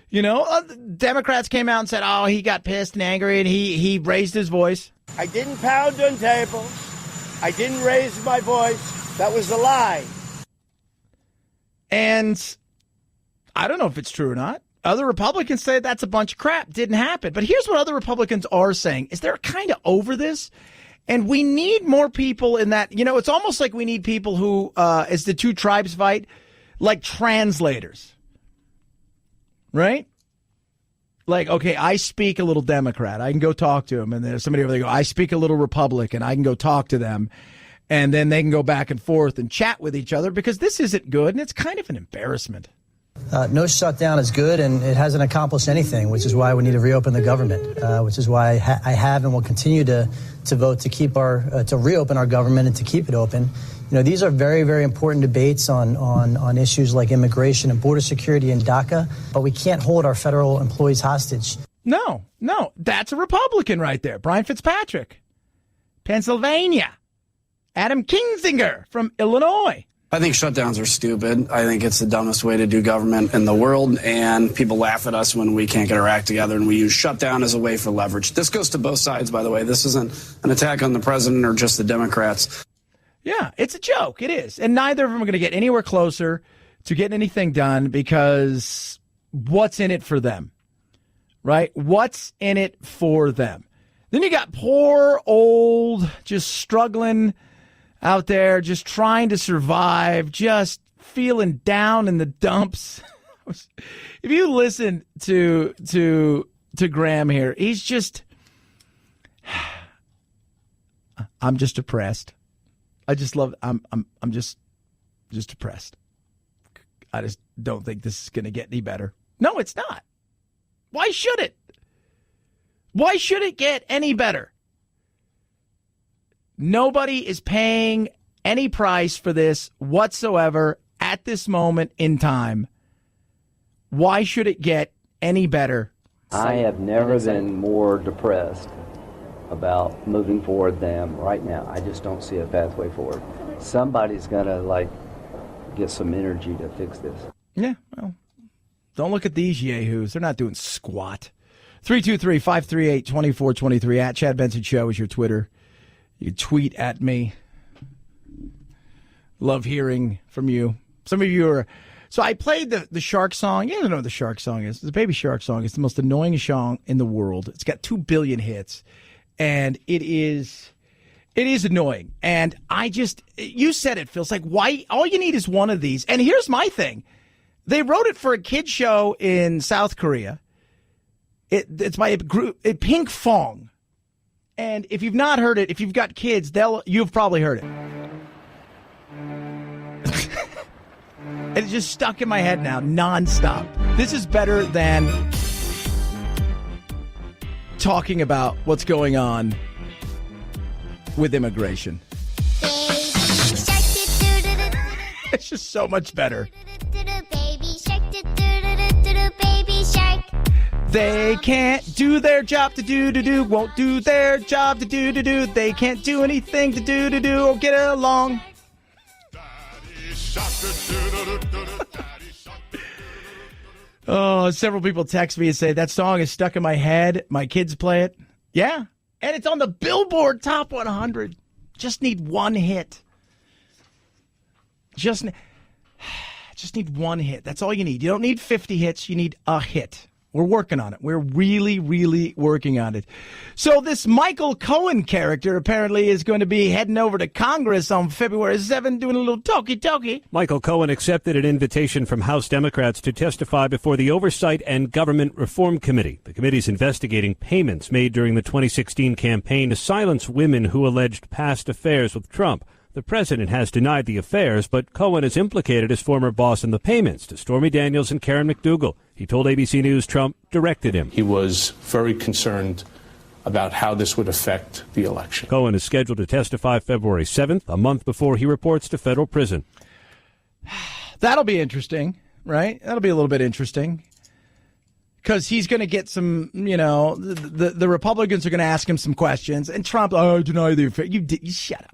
You know, Democrats came out and said, oh, he got pissed and angry and he raised his voice. I didn't pound on tables. I didn't raise my voice. That was a lie. And I don't know if it's true or not. Other Republicans say that's a bunch of crap. Didn't happen. But here's what other Republicans are saying is they're kind of over this. And we need more people in that. You know, it's almost like we need people who, as the two tribes fight, like translators. Right? Like, okay, I speak a little Democrat. I can go talk to him. And there's somebody over there go, I speak a little Republican. I can go talk to them. And then they can go back and forth and chat with each other because this isn't good. And it's kind of an embarrassment. No shutdown is good, and it hasn't accomplished anything, which is why we need to reopen the government, which is why I have and will continue to vote to keep to reopen our government and to keep it open, These are very, very important debates on issues like immigration and border security and DACA, but we can't hold our federal employees hostage. No, that's a Republican right there. Brian Fitzpatrick, Pennsylvania. Adam Kinzinger from Illinois. I think shutdowns are stupid. I think it's the dumbest way to do government in the world, and people laugh at us when we can't get our act together, and we use shutdown as a way for leverage. This goes to both sides, by the way. This isn't an attack on the president or just the Democrats. Yeah, it's a joke. It is. And neither of them are going to get anywhere closer to getting anything done because what's in it for them? Right? What's in it for them? Then you got poor, old, just struggling out there, just trying to survive, just feeling down in the dumps. If you listen to Graham here, he's just, I'm just depressed. I just love, I'm just depressed. I just don't think this is going to get any better. No, it's not. Why should it? Why should it get any better? Nobody is paying any price for this whatsoever at this moment in time. Why should it get any better? I have never been more depressed about moving forward than right now. I just don't see a pathway forward. Somebody's got to, get some energy to fix this. Yeah, well, don't look at these yahoos. They're not doing squat. 323-538-2423 at Chad Benson Show is your Twitter. You tweet at me. Love hearing from you. Some of you are... So I played the Shark song. You don't know what the Shark song is. The Baby Shark song. It's the most annoying song in the world. It's got 2 billion hits. And it is annoying. And I just... You said it, Phil. It's like, why... All you need is one of these. And here's my thing. They wrote it for a kid show in South Korea. It's by a group... Pink Fong. And if you've not heard it, if you've got kids, you've probably heard it. And it's just stuck in my head now, nonstop. This is better than talking about what's going on with immigration. It's just so much better. They can't do their job to do, won't do their job to do. They can't do anything to do, or get along. Oh, several people text me and say, that song is stuck in my head. My kids play it. Yeah, and it's on the Billboard Top 100. Just need one hit. Just need one hit. That's all you need. You don't need 50 hits. You need a hit. We're working on it. We're really, really working on it. So this Michael Cohen character apparently is going to be heading over to Congress on February 7th doing a little talkie-talkie. Michael Cohen accepted an invitation from House Democrats to testify before the Oversight and Government Reform Committee. The committee's investigating payments made during the 2016 campaign to silence women who alleged past affairs with Trump. The president has denied the affairs, but Cohen has implicated his former boss in the payments to Stormy Daniels and Karen McDougal. He told ABC News Trump directed him. He was very concerned about how this would affect the election. Cohen is scheduled to testify February 7th, a month before he reports to federal prison. That'll be interesting, right? That'll be a little bit interesting. Because he's going to get some, the Republicans are going to ask him some questions, and Trump, deny the affair. You shut up.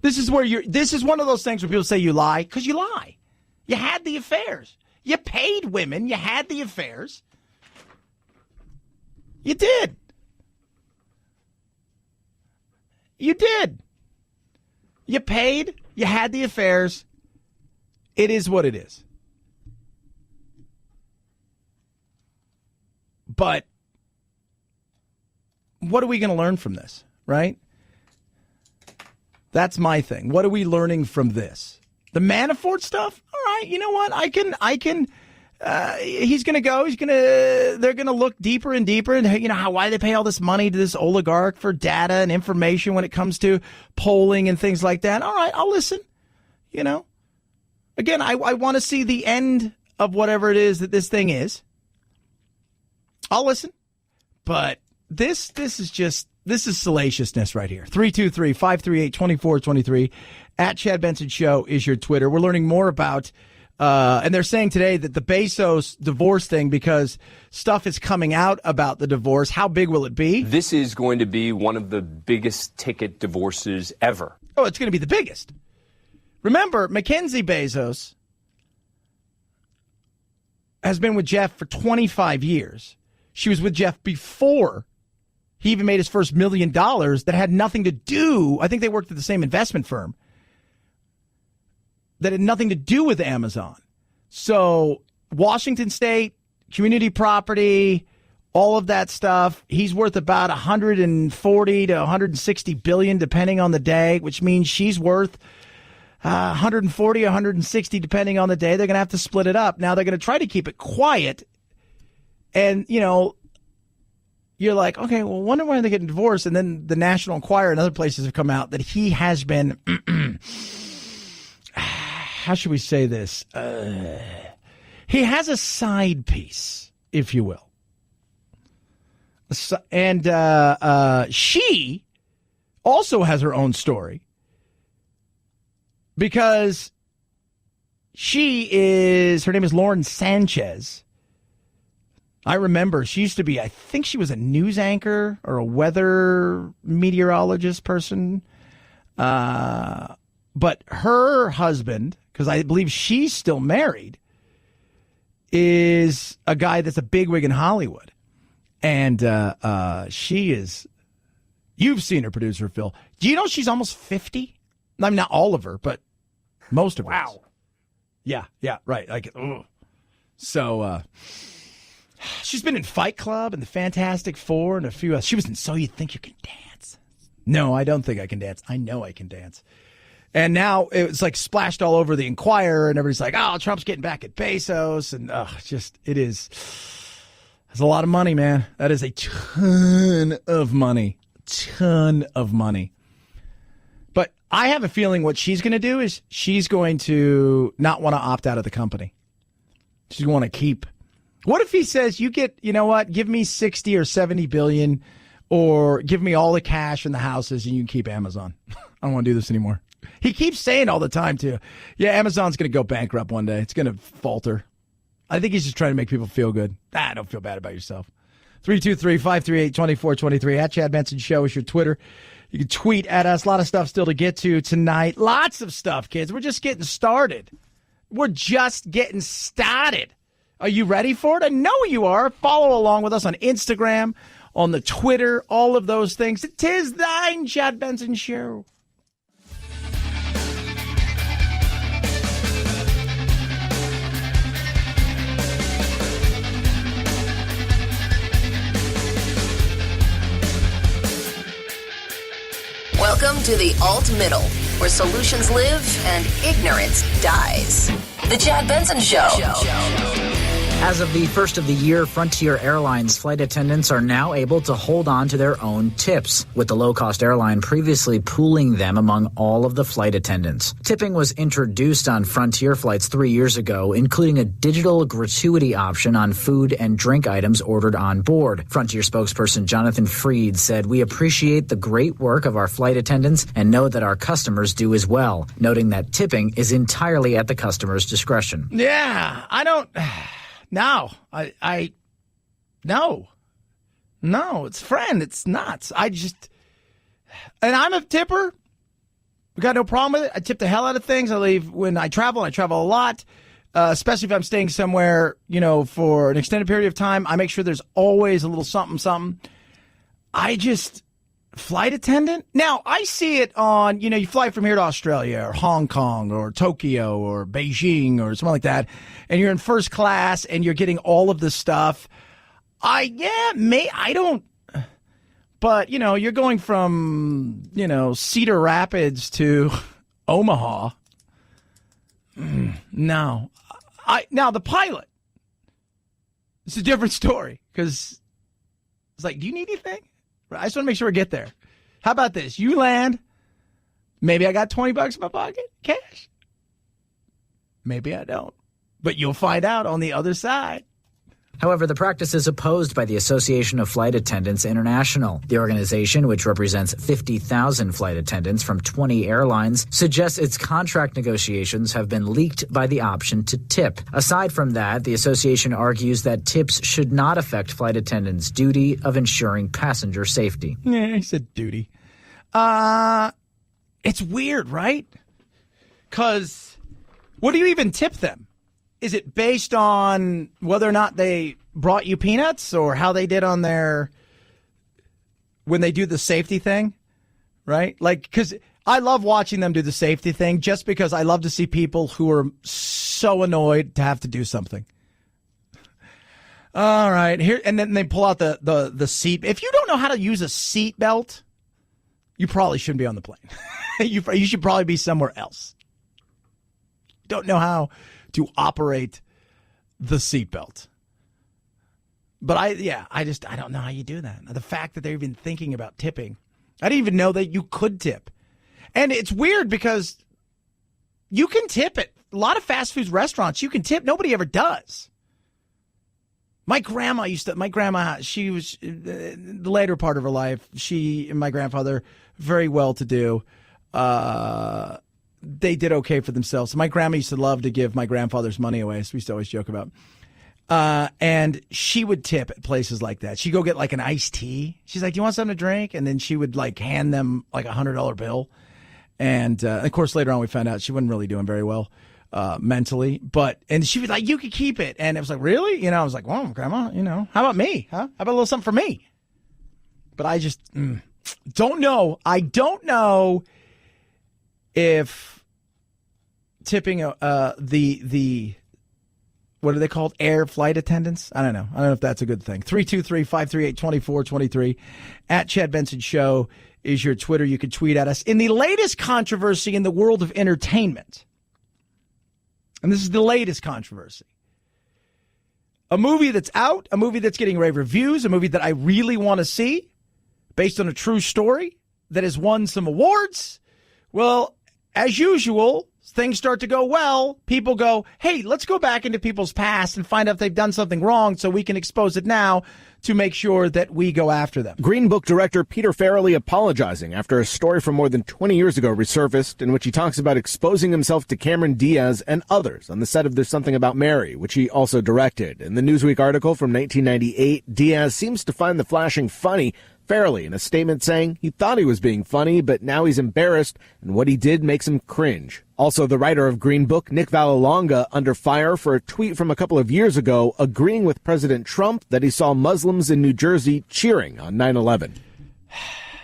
This is one of those things where people say you lie, because you lie. You had the affairs. You paid women. You had the affairs. You did. You did. You paid. You had the affairs. It is what it is. But what are we going to learn from this, right? That's my thing. What are we learning from this? The Manafort stuff? All right, you know what? I can, he's going to go. They're going to look deeper and deeper and, why they pay all this money to this oligarch for data and information when it comes to polling and things like that. All right, I'll listen. Again, I want to see the end of whatever it is that this thing is. I'll listen. But this is salaciousness right here. 323-538-2423 At Chad Benson Show is your Twitter. We're learning more about, and they're saying today that the Bezos divorce thing, because stuff is coming out about the divorce. How big will it be? This is going to be one of the biggest ticket divorces ever. Oh, it's going to be the biggest. Remember, Mackenzie Bezos has been with Jeff for 25 years. She was with Jeff before he even made his first $1 million that had nothing to do. I think they worked at the same investment firm that had nothing to do with Amazon. So Washington State, community property, all of that stuff. He's worth about 140 to 160 billion, depending on the day, which means she's worth 140, 160, depending on the day. They're going to have to split it up. Now, they're going to try to keep it quiet. And, you know, you're like, okay, well, wonder why they're getting divorced. And then the National Enquirer and other places have come out that he has been, how should we say this? He has a side piece, if you will. And she also has her own story, because her name is Lauren Sanchez. I remember she used to be, I think she was a news anchor or a weather meteorologist person. But her husband, because I believe she's still married, is a guy that's a bigwig in Hollywood. And she is, you've seen her, producer Phil. Do you know she's almost 50? I'm not all of her, but most of her. Wow. Yeah, right. Like, ugh. So, she's been in Fight Club and the Fantastic Four and a few others. She was in So You Think You Can Dance. No, I don't think I can dance. I know I can dance. And now it's like splashed all over the Enquirer, and everybody's like, oh, Trump's getting back at Bezos. And it's a lot of money, man. That is a ton of money. Ton of money. But I have a feeling what she's going to do is she's going to not want to opt out of the company. She's going to want to keep. What if he says, you know what, give me 60 or 70 billion, or give me all the cash and the houses and you can keep Amazon. I don't want to do this anymore. He keeps saying all the time, too, yeah, Amazon's going to go bankrupt one day. It's going to falter. I think he's just trying to make people feel good. Don't feel bad about yourself. 323-538-2423. At Chad Benson Show is your Twitter. You can tweet at us. A lot of stuff still to get to tonight. Lots of stuff, kids. We're just getting started. Are you ready for it? I know you are. Follow along with us on Instagram, on the Twitter, all of those things. It is thine, Chad Benson Show. Welcome to the Alt Middle, where solutions live and ignorance dies. The Chad Benson Show. As of the first of the year, Frontier Airlines flight attendants are now able to hold on to their own tips, with the low-cost airline previously pooling them among all of the flight attendants. Tipping was introduced on Frontier flights 3 years ago, including a digital gratuity option on food and drink items ordered on board. Frontier spokesperson Jonathan Freed said, "We appreciate the great work of our flight attendants and know that our customers do as well," noting that tipping is entirely at the customer's discretion. Yeah, I don't... No, no, it's friend. It's nuts. And I'm a tipper. We got no problem with it. I tip the hell out of things. I leave when I travel. I travel a lot, especially if I'm staying somewhere, for an extended period of time. I make sure there's always a little something. Flight attendant? Now, I see it on, you fly from here to Australia or Hong Kong or Tokyo or Beijing or something like that, and you're in first class and you're getting all of this stuff. But, you're going from, Cedar Rapids to Omaha. No. Now, the pilot, it's a different story, because it's like, do you need anything? I just want to make sure we get there. How about this? You land. Maybe I got $20 in my pocket, cash. Maybe I don't. But you'll find out on the other side. However, the practice is opposed by the Association of Flight Attendants International. The organization, which represents 50,000 flight attendants from 20 airlines, suggests its contract negotiations have been leaked by the option to tip. Aside from that, the association argues that tips should not affect flight attendants' duty of ensuring passenger safety. Yeah, he said duty. It's weird, right? Because what do you even tip them? Is it based on whether or not they brought you peanuts or how they did on when they do the safety thing, right? Like, because I love watching them do the safety thing just because I love to see people who are so annoyed to have to do something. All right, here, and then they pull out the seat. If you don't know how to use a seat belt, you probably shouldn't be on the plane. You should probably be somewhere else. Don't know how to operate the seatbelt. But I don't know how you do that. The fact that they're even thinking about tipping. I didn't even know that you could tip. And it's weird because you can tip at a lot of fast food restaurants. You can tip. Nobody ever does. My grandma, she was, the later part of her life, she and my grandfather, very well-to-do. They did okay for themselves. My grandma used to love to give my grandfather's money away, so we used to always joke about. And she would tip at places like that. She'd go get like an iced tea. She's like, "Do you want something to drink?" And then she would like hand them like $100 bill. And of course, later on we found out she wasn't really doing very well mentally. And she was like, "You could keep it." And it was like, "Really?" I was like, "Well, Grandma, how about me? Huh? How about a little something for me?" But I just don't know. I don't know if tipping the what are they called? Air flight attendants? I don't know. I don't know if that's a good thing. 323-538-2423 at Chad Benson Show is your Twitter. You can tweet at us. In the latest controversy in the world of entertainment, and this is the latest controversy, a movie that's out, a movie that's getting rave reviews, a movie that I really want to see, based on a true story that has won some awards. Well, as usual, things start to go well. People go, "Hey, let's go back into people's past and find out if they've done something wrong so we can expose it now to make sure that we go after them." Green Book director Peter Farrelly apologizing after a story from more than 20 years ago resurfaced in which he talks about exposing himself to Cameron Diaz and others on the set of There's Something About Mary, which he also directed. In the Newsweek article from 1998, Diaz seems to find the flashing funny. Farrelly in a statement saying he thought he was being funny, but now he's embarrassed, and what he did makes him cringe. Also, the writer of Green Book, Nick Vallelonga, under fire for a tweet from a couple of years ago agreeing with President Trump that he saw Muslims in New Jersey cheering on 9/11.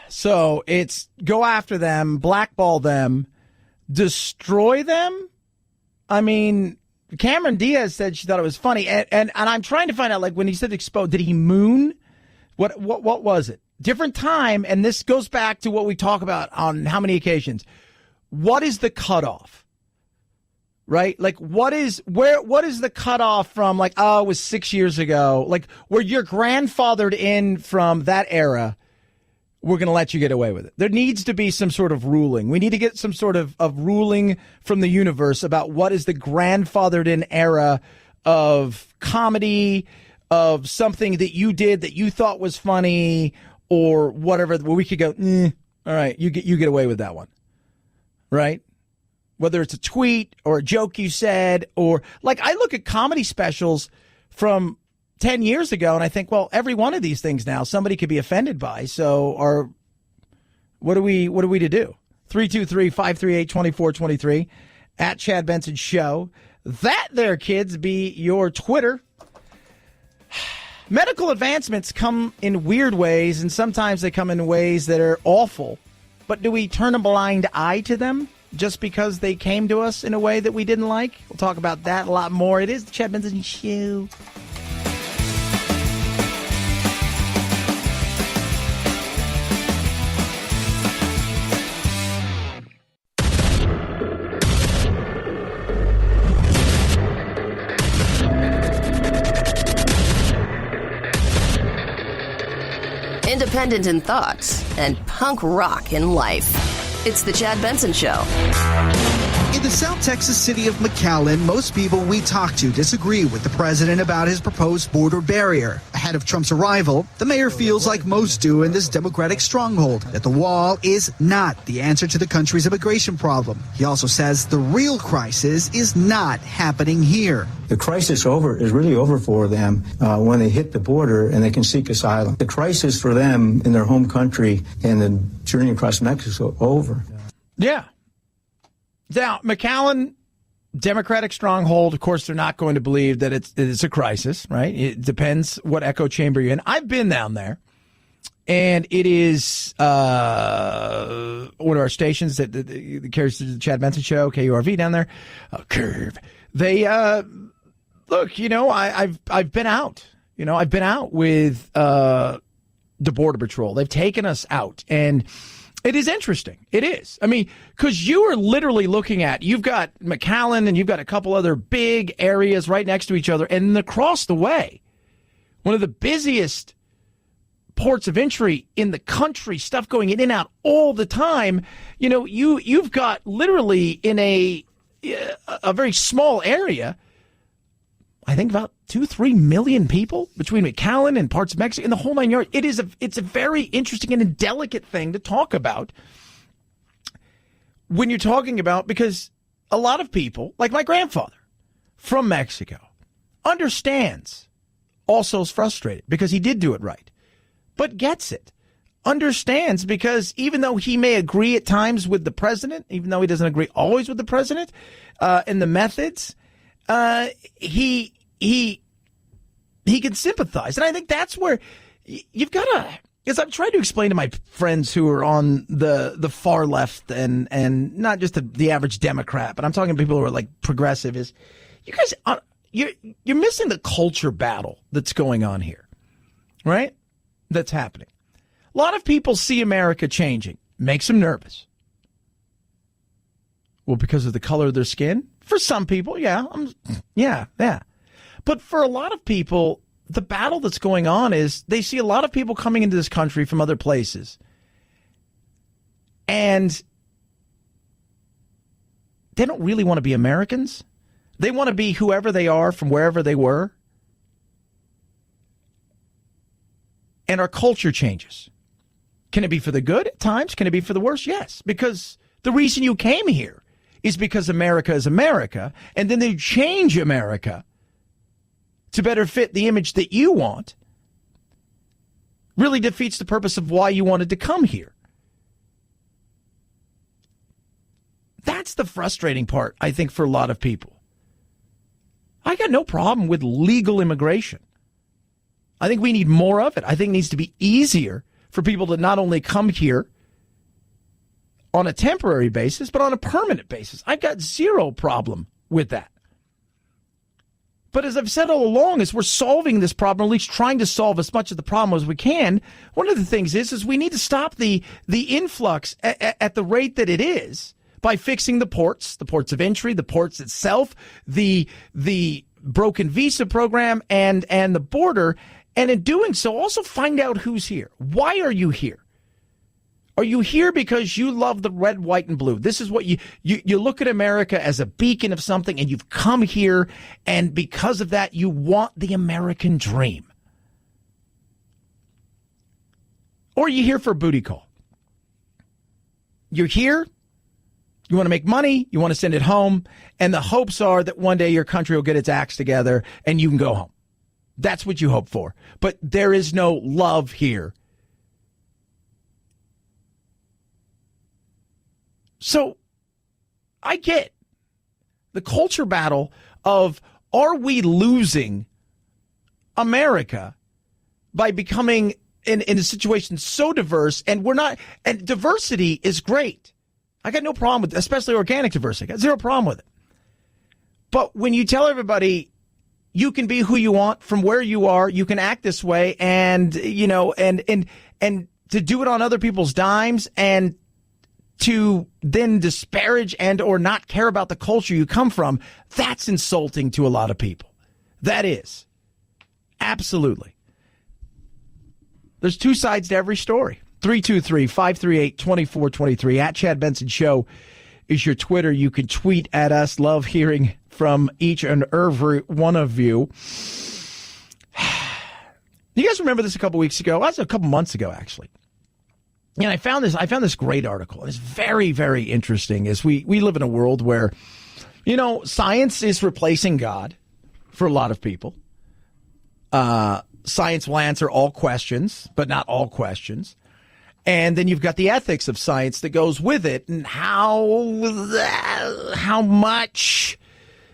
So it's go after them, blackball them, destroy them. I mean, Cameron Diaz said she thought it was funny, and I'm trying to find out, like, when he said expose, did he moon? What was it? Different time, and this goes back to what we talk about on how many occasions. What is the cutoff? Right? Like, what is the cutoff from, like, oh, it was 6 years ago? Like, where you're grandfathered in from that era, we're going to let you get away with it. There needs to be some sort of ruling. We need to get some sort of ruling from the universe about what is the grandfathered in era of comedy, of something that you did that you thought was funny, or whatever, where we could go, all right, you get away with that one, right? Whether it's a tweet or a joke you said, or like I look at comedy specials from 10 years ago and I think, well, every one of these things now somebody could be offended by. So what are we to do? 323-538-2423 at Chad Benson Show. That there, kids, be your Twitter. Medical advancements come in weird ways, and sometimes they come in ways that are awful. But do we turn a blind eye to them just because they came to us in a way that we didn't like? We'll talk about that a lot more. It is the Chad Benson Show. Independent in thoughts and punk rock in life. It's the Chad Benson Show. In the South Texas city of McAllen, most people we talk to disagree with the president about his proposed border barrier. Ahead of Trump's arrival, the mayor feels like most do in this Democratic stronghold that the wall is not the answer to the country's immigration problem. He also says the real crisis is not happening here. The crisis is really over for them when they hit the border and they can seek asylum. The crisis for them in their home country and the journey across Mexico over. Yeah. Now, McAllen, Democratic stronghold. Of course, they're not going to believe that it's a crisis, right? It depends what echo chamber you're in. I've been down there, and it is one of our stations that carries the Chad Benson Show, KURV down there. Curve. They look. I've been out. I've been out with the Border Patrol. They've taken us out, and it is interesting. It is. I mean, because you are literally looking at, you've got McAllen and you've got a couple other big areas right next to each other. And across the way, one of the busiest ports of entry in the country, stuff going in and out all the time. You've got literally in a very small area, I think about 2-3 million people between McAllen and parts of Mexico in the whole 9 yards. It's a very interesting and a delicate thing to talk about when you're talking about, because a lot of people, like my grandfather from Mexico, understands, also is frustrated because he did do it right, but gets it, understands, because even though he may agree at times with the president, even though he doesn't agree always with the president and the methods, he can sympathize. And I think that's where you've got to, as I've tried to explain to my friends who are on the far left and not just the average Democrat, but I'm talking to people who are like progressive, is you guys, you're missing the culture battle that's going on here, right? That's happening. A lot of people see America changing, makes them nervous. Well, because of the color of their skin? For some people, yeah. But for a lot of people, the battle that's going on is they see a lot of people coming into this country from other places. And they don't really want to be Americans. They want to be whoever they are from wherever they were. And our culture changes. Can it be for the good at times? Can it be for the worse? Yes, because the reason you came here is because America is America, and then they change America to better fit the image that you want, really defeats the purpose of why you wanted to come here. That's the frustrating part, I think, for a lot of people. I got no problem with legal immigration. I think we need more of it. I think it needs to be easier for people to not only come here on a temporary basis, but on a permanent basis. I've got zero problem with that. But as I've said all along, as we're solving this problem, at least trying to solve as much of the problem as we can, one of the things is we need to stop the influx at the rate that it is by fixing the ports of entry, the ports itself, the broken visa program, and the border. And in doing so, also find out who's here. Why are you here? Are you here because you love the red, white, and blue? This is what you look at America as a beacon of something, and you've come here, and because of that, you want the American dream. Or you're here for a booty call. You're here, you want to make money, you want to send it home, and the hopes are that one day your country will get its acts together and you can go home. That's what you hope for. But there is no love here. So I get the culture battle of, are we losing America by becoming in a situation so diverse? And we're not, and diversity is great. I got no problem with it, especially organic diversity. I got zero problem with it. But when you tell everybody you can be who you want from where you are, you can act this way, and and to do it on other people's dimes, and to then disparage and or not care about the culture you come from, that's insulting to a lot of people. That is. Absolutely. There's two sides to every story. 323-538-2423 at Chad Benson Show is your Twitter. You can tweet at us. Love hearing from each and every one of you. You guys remember this a couple weeks ago? That's a couple months ago, actually. And I found this great article. It's very, very interesting as we live in a world where, science is replacing God for a lot of people. Science will answer all questions, but not all questions. And then you've got the ethics of science that goes with it, and how much,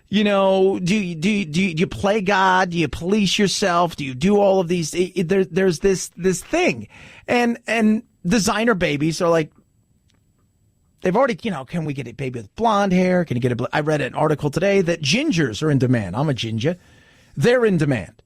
do you play God? Do you police yourself? Do you do all of these? There's this thing, and designer babies are like, they've already, can we get a baby with blonde hair? Can you get I read an article today that gingers are in demand. I'm a ginger. They're in demand.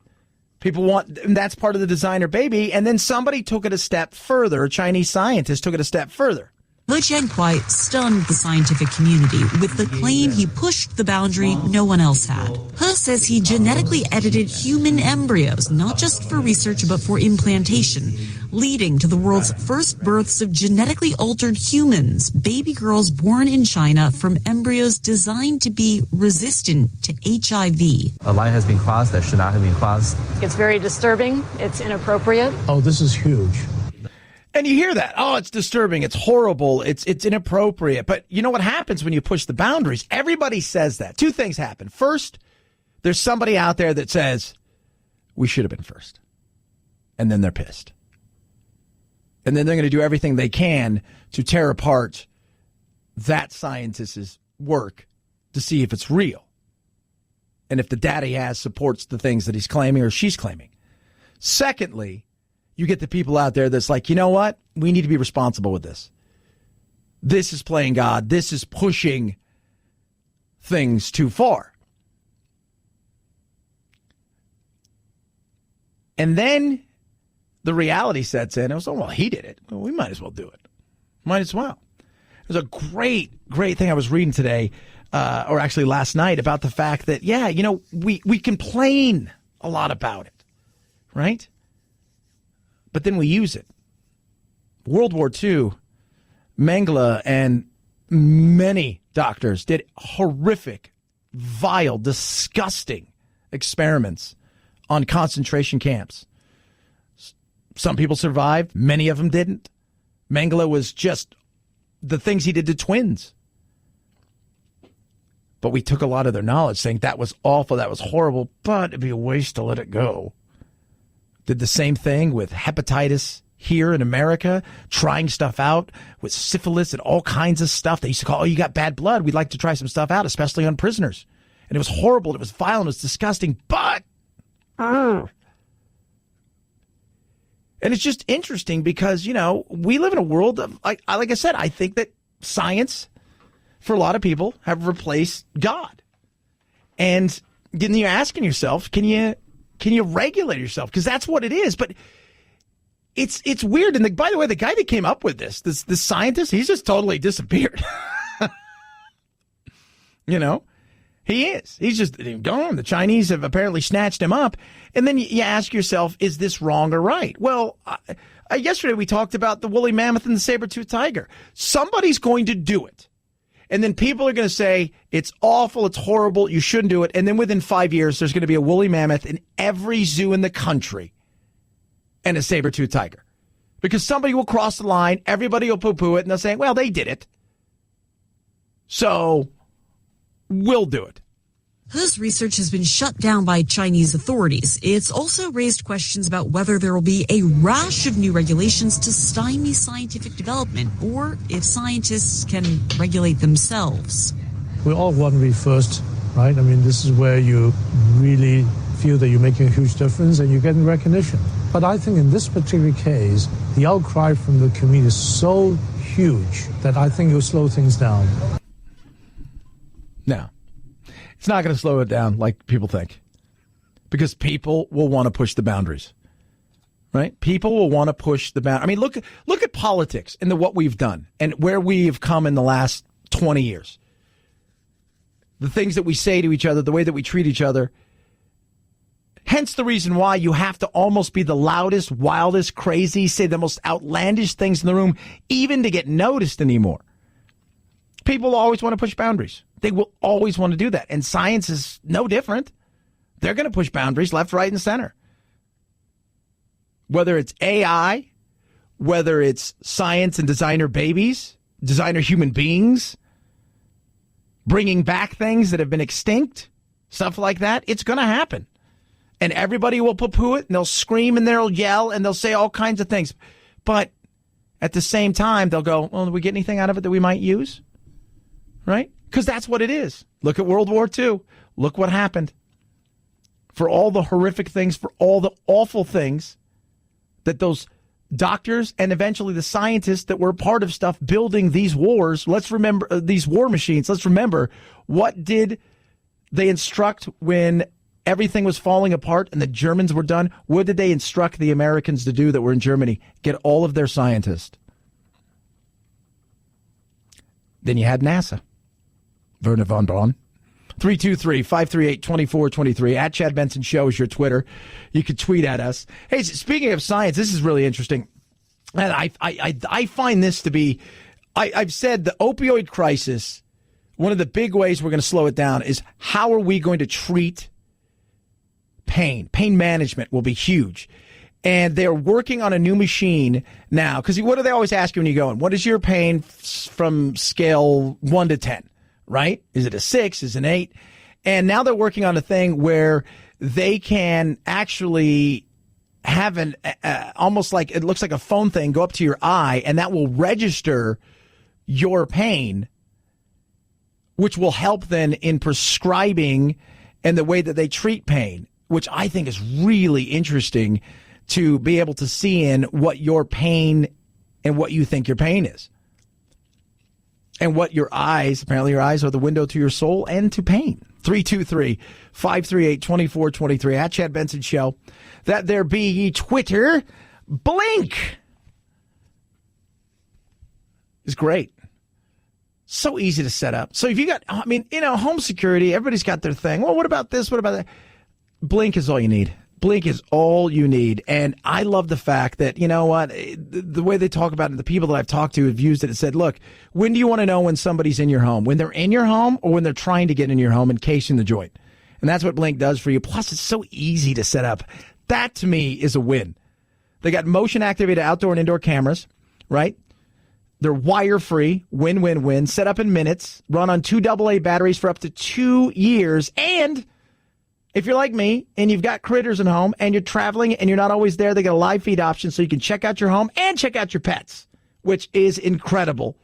People want, and that's part of the designer baby. And then somebody took it a step further. A Chinese scientist took it a step further. He Jiankuai stunned the scientific community with the claim he pushed the boundary no one else had. He says he genetically edited human embryos, not just for research but for implantation, leading to the world's first births of genetically altered humans, baby girls born in China from embryos designed to be resistant to HIV. A line has been crossed that should not have been crossed. It's very disturbing. It's inappropriate. Oh, this is huge. And you hear that. Oh, it's disturbing. It's horrible. It's inappropriate. But you know what happens when you push the boundaries? Everybody says that. Two things happen. First, there's somebody out there that says, we should have been first. And then they're pissed. And then they're going to do everything they can to tear apart that scientist's work to see if it's real. And if the data he has supports the things that he's claiming or she's claiming. Secondly, you get the people out there that's like, you know what? We need to be responsible with this. This is playing God. This is pushing things too far. And then the reality sets in. It was, oh, well, he did it. Well, we might as well do it. Might as well. There's a great thing I was reading today, or actually last night, about the fact that, we complain a lot about it, right? But then we use it. World War II, Mengele and many doctors did horrific, vile, disgusting experiments on concentration camps. Some people survived. Many of them didn't. Mengele was just the things he did to twins. But we took a lot of their knowledge saying that was awful, that was horrible, but it'd be a waste to let it go. Did the same thing with hepatitis here in America, trying stuff out with syphilis and all kinds of stuff. They used to call, oh, you got bad blood. We'd like to try some stuff out, especially on prisoners. And it was horrible. It was violent. It was disgusting. But, and it's just interesting because, we live in a world of, like I said, I think that science, for a lot of people, have replaced God. And then you're asking yourself, can you regulate yourself? Because that's what it is. But it's weird. And by the way, the guy that came up with this scientist, he's just totally disappeared. He is. He's just gone. The Chinese have apparently snatched him up. And then you ask yourself, is this wrong or right? Well, yesterday we talked about the woolly mammoth and the saber-toothed tiger. Somebody's going to do it. And then people are going to say, it's awful, it's horrible, you shouldn't do it. And then within 5 years, there's going to be a woolly mammoth in every zoo in the country and a saber-toothed tiger. Because somebody will cross the line, everybody will poo-poo it, and they'll say, well, they did it. So we'll do it. His research has been shut down by Chinese authorities. It's also raised questions about whether there will be a rash of new regulations to stymie scientific development, or if scientists can regulate themselves. We all want to be first, right? I mean, this is where you really feel that you're making a huge difference and you're getting recognition. But I think in this particular case, the outcry from the community is so huge that I think it will slow things down. No. It's not going to slow it down like people think, because people will want to push the boundaries, right? People will want to push the boundary. I mean, look at politics and what we've done and where we've come in the last 20 years. The things that we say to each other, the way that we treat each other. Hence the reason why you have to almost be the loudest, wildest, crazy, say the most outlandish things in the room, even to get noticed anymore. People always want to push boundaries. They will always want to do that. And science is no different. They're going to push boundaries left, right, and center. Whether it's AI, whether it's science and designer babies, designer human beings, bringing back things that have been extinct, stuff like that, it's going to happen. And everybody will poo-poo it, and they'll scream, and they'll yell, and they'll say all kinds of things. But at the same time, they'll go, well, did we get anything out of it that we might use? Right? Because that's what it is. Look at World War II. Look what happened. For all the horrific things, for all the awful things that those doctors and eventually the scientists that were part of stuff building these wars, let's remember these war machines. Let's remember, what did they instruct when everything was falling apart and the Germans were done? What did they instruct the Americans to do that were in Germany? Get all of their scientists. Then you had NASA. Werner von Braun. 323-538-2423. At Chad Benson Show is your Twitter. You can tweet at us. Hey, speaking of science, this is really interesting. And I find this to be, I've said the opioid crisis, one of the big ways we're going to slow it down is how are we going to treat pain? Pain management will be huge. And they're working on a new machine now. Because what do they always ask you when you go in? What is your pain from scale 1 to 10? Right? Is it a 6? Is it an 8? And now they're working on a thing where they can actually have an almost like, it looks like a phone thing, go up to your eye, and that will register your pain, which will help then in prescribing and the way that they treat pain, which I think is really interesting to be able to see in what your pain and what you think your pain is. And what your eyes, apparently your eyes are the window to your soul and to pain. 323-538-2423. At Chad Benson Show. That there be ye Twitter. Blink is great. So easy to set up. So if you got, home security, everybody's got their thing. Well, what about this? What about that? Blink is all you need. Blink is all you need. And I love the fact that, you know what, the way they talk about it, the people that I've talked to have used it and said, look, when do you want to know when somebody's in your home? When they're in your home or when they're trying to get in your home and casing the joint? And that's what Blink does for you. Plus, it's so easy to set up. That, to me, is a win. They got motion-activated outdoor and indoor cameras, right? They're wire-free, win-win-win, set up in minutes, run on 2 AA batteries for up to 2 years, and if you're like me and you've got critters at home and you're traveling and you're not always there, they got a live feed option so you can check out your home and check out your pets, which is incredible.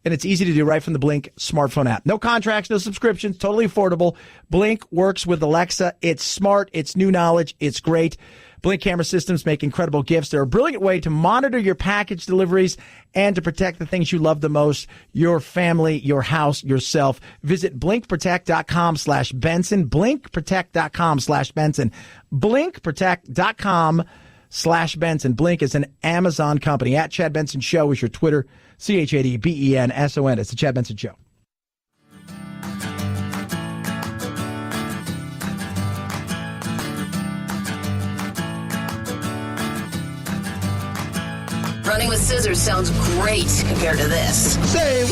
And it's easy to do right from the Blink smartphone app. No contracts, no subscriptions, totally affordable. Blink works with Alexa. It's smart. It's new knowledge. It's great. Blink camera systems make incredible gifts. They're a brilliant way to monitor your package deliveries and to protect the things you love the most, your family, your house, yourself. Visit blinkprotect.com/Benson, blinkprotect.com/Benson, blinkprotect.com/Benson. Blink is an Amazon company. At Chad Benson Show is your Twitter, ChadBenson. It's the Chad Benson Show. Running with scissors sounds great compared to this. Say woo!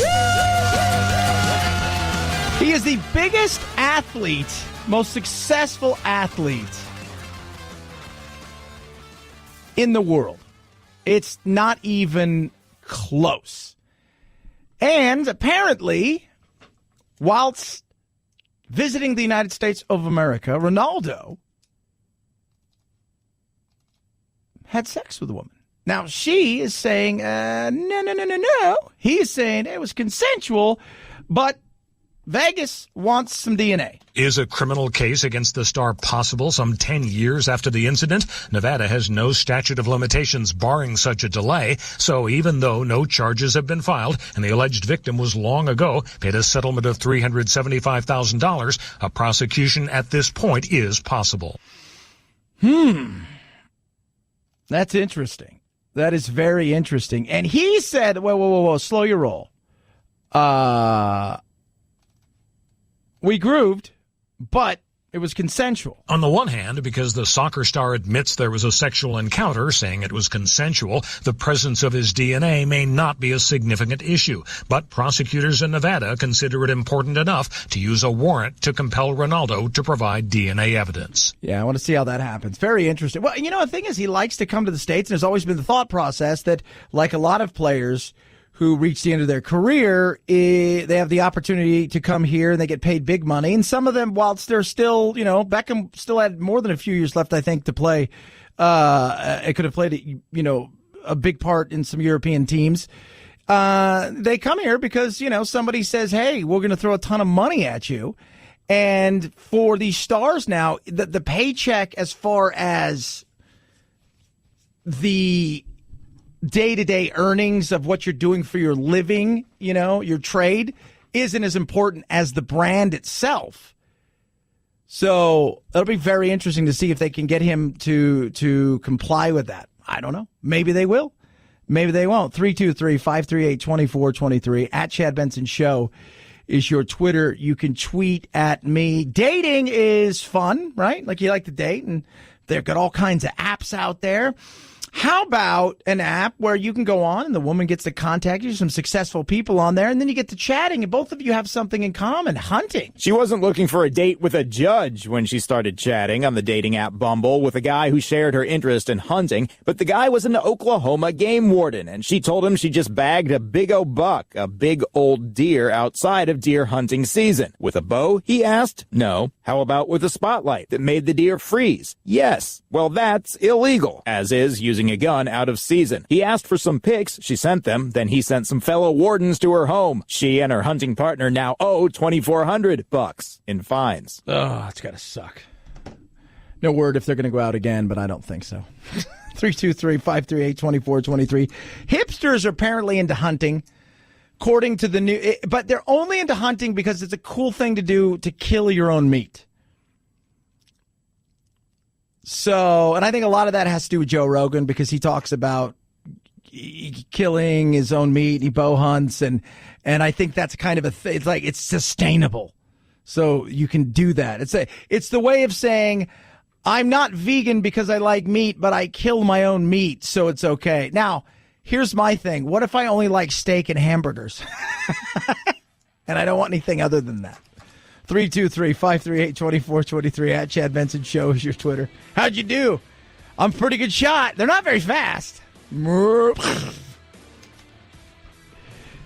He is the biggest athlete, most successful athlete in the world. It's not even close. And apparently, whilst visiting the United States of America, Ronaldo had sex with a woman. Now, she is saying, no. He's saying it was consensual, but Vegas wants some DNA. Is a criminal case against the star possible some 10 years after the incident? Nevada has no statute of limitations barring such a delay, so even though no charges have been filed and the alleged victim was long ago paid a settlement of $375,000, a prosecution at this point is possible. That's interesting. That is very interesting. And he said, whoa, slow your roll. We grooved, but It was consensual. On the one hand, because the soccer star admits there was a sexual encounter, saying it was consensual, the presence of his DNA may not be a significant issue. But prosecutors in Nevada consider it important enough to use a warrant to compel Ronaldo to provide DNA evidence. Yeah, I want to see how that happens. Very interesting. Well, the thing is, he likes to come to the States, and there's always been the thought process that, like a lot of players who reach the end of their career, they have the opportunity to come here and they get paid big money. And some of them, whilst they're still, Beckham still had more than a few years left, I think, to play. It could have played, a big part in some European teams. They come here because, somebody says, hey, we're going to throw a ton of money at you. And for these stars now, the paycheck as far as the day-to-day earnings of what you're doing for your living, your trade, isn't as important as the brand itself. So it'll be very interesting to see if they can get him to comply with that. I don't know. Maybe they will. Maybe they won't. 323-538-2423 at Chad Benson Show is your Twitter. You can tweet at me. Dating is fun, right? Like, you like to date, and they've got all kinds of apps out there. How about an app where you can go on and the woman gets to contact you, some successful people on there, and then you get to chatting and both of you have something in common, hunting. She wasn't looking for a date with a judge when she started chatting on the dating app Bumble with a guy who shared her interest in hunting, but the guy was an Oklahoma game warden, and she told him she just bagged a big old buck, a big old deer outside of deer hunting season. With a bow, he asked? No. How about with a spotlight that made the deer freeze? Yes. Well, that's illegal, as is using a gun out of season. He asked for some pics. She sent them. Then he sent some fellow wardens to her home. She and her hunting partner now owe $2,400 in fines. Oh, it's gotta suck. No word if they're going to go out again, but I don't think so. 323-538-2423. Hipsters are apparently into hunting, according to the new, but they're only into hunting because it's a cool thing to do to kill your own meat. So, and I think a lot of that has to do with Joe Rogan because he talks about killing his own meat. He bow hunts, and I think that's kind of a thing. It's like, it's sustainable, so you can do that. It's the way of saying, I'm not vegan because I like meat, but I kill my own meat, so it's okay. Now, here's my thing. What if I only like steak and hamburgers, and I don't want anything other than that? 323-538-2423 at Chad Benson Show is your Twitter. How'd you do? I'm a pretty good shot. They're not very fast. You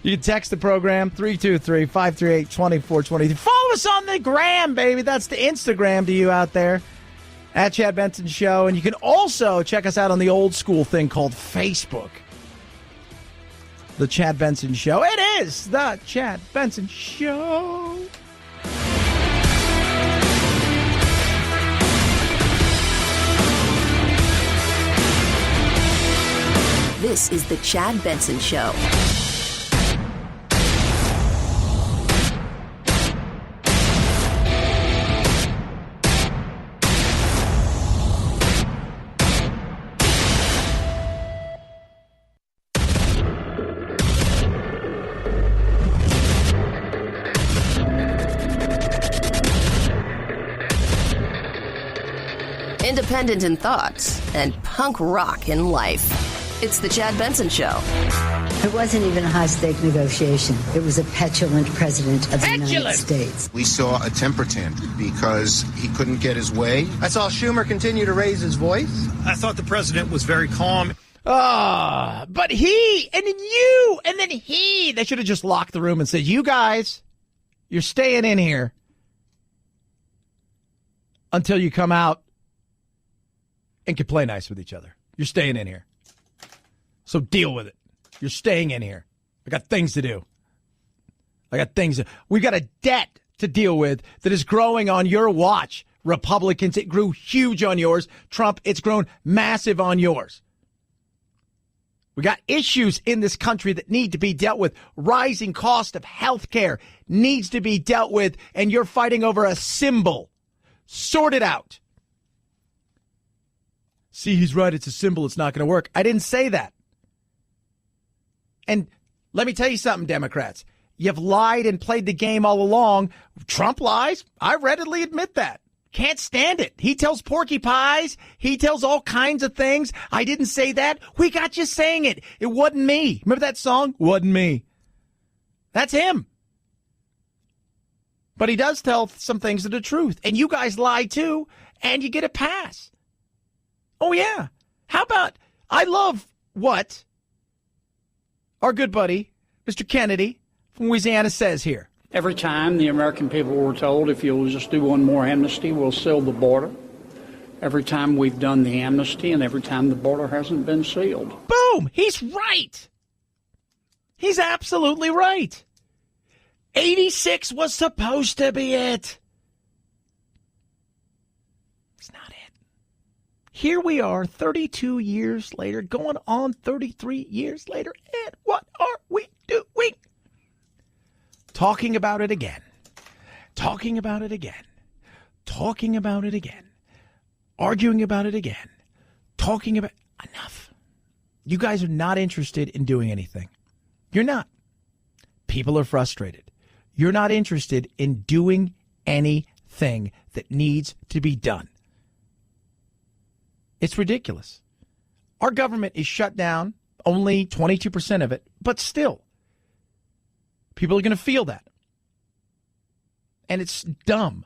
can text the program, 323-538-2423. Follow us on the gram, baby. That's the Instagram to you out there, at Chad Benson Show. And you can also check us out on the old school thing called Facebook. The Chad Benson Show. It is the Chad Benson Show. This is the Chad Benson Show. Independent in thoughts and punk rock in life. It's the Chad Benson Show. It wasn't even a high-stake negotiation. It was a petulant president of the United States. We saw a temper tantrum because he couldn't get his way. I saw Schumer continue to raise his voice. I thought the president was very calm. But he, and then you, and then he. They should have just locked the room and said, you guys, you're staying in here until you come out and can play nice with each other. You're staying in here. So deal with it. You're staying in here. I got things to do. We've got a debt to deal with that is growing on your watch. Republicans, it grew huge on yours. Trump, it's grown massive on yours. We got issues in this country that need to be dealt with. Rising cost of health care needs to be dealt with, and you're fighting over a symbol. Sort it out. See, he's right. It's a symbol. It's not going to work. I didn't say that. And let me tell you something, Democrats. You've lied and played the game all along. Trump lies. I readily admit that. Can't stand it. He tells porky pies. He tells all kinds of things. I didn't say that. We got you saying it. It wasn't me. Remember that song? Wasn't me. That's him. But he does tell some things that are truth. And you guys lie too, and you get a pass. Oh, yeah. How about, I love what our good buddy, Mr. Kennedy from Louisiana, says here. Every time the American people were told, if you'll just do one more amnesty, we'll seal the border. Every time we've done the amnesty and every time the border hasn't been sealed. Boom! He's right. He's absolutely right. 86 was supposed to be it. It's not it. Here we are 32 years later, going on 33 years later, and what are we doing? Talking about it again. Talking about it again. Talking about it again. Arguing about it again. Talking about... Enough. You guys are not interested in doing anything. You're not. People are frustrated. You're not interested in doing anything that needs to be done. It's ridiculous. Our government is shut down, only 22% of it, but still. People are going to feel that. And it's dumb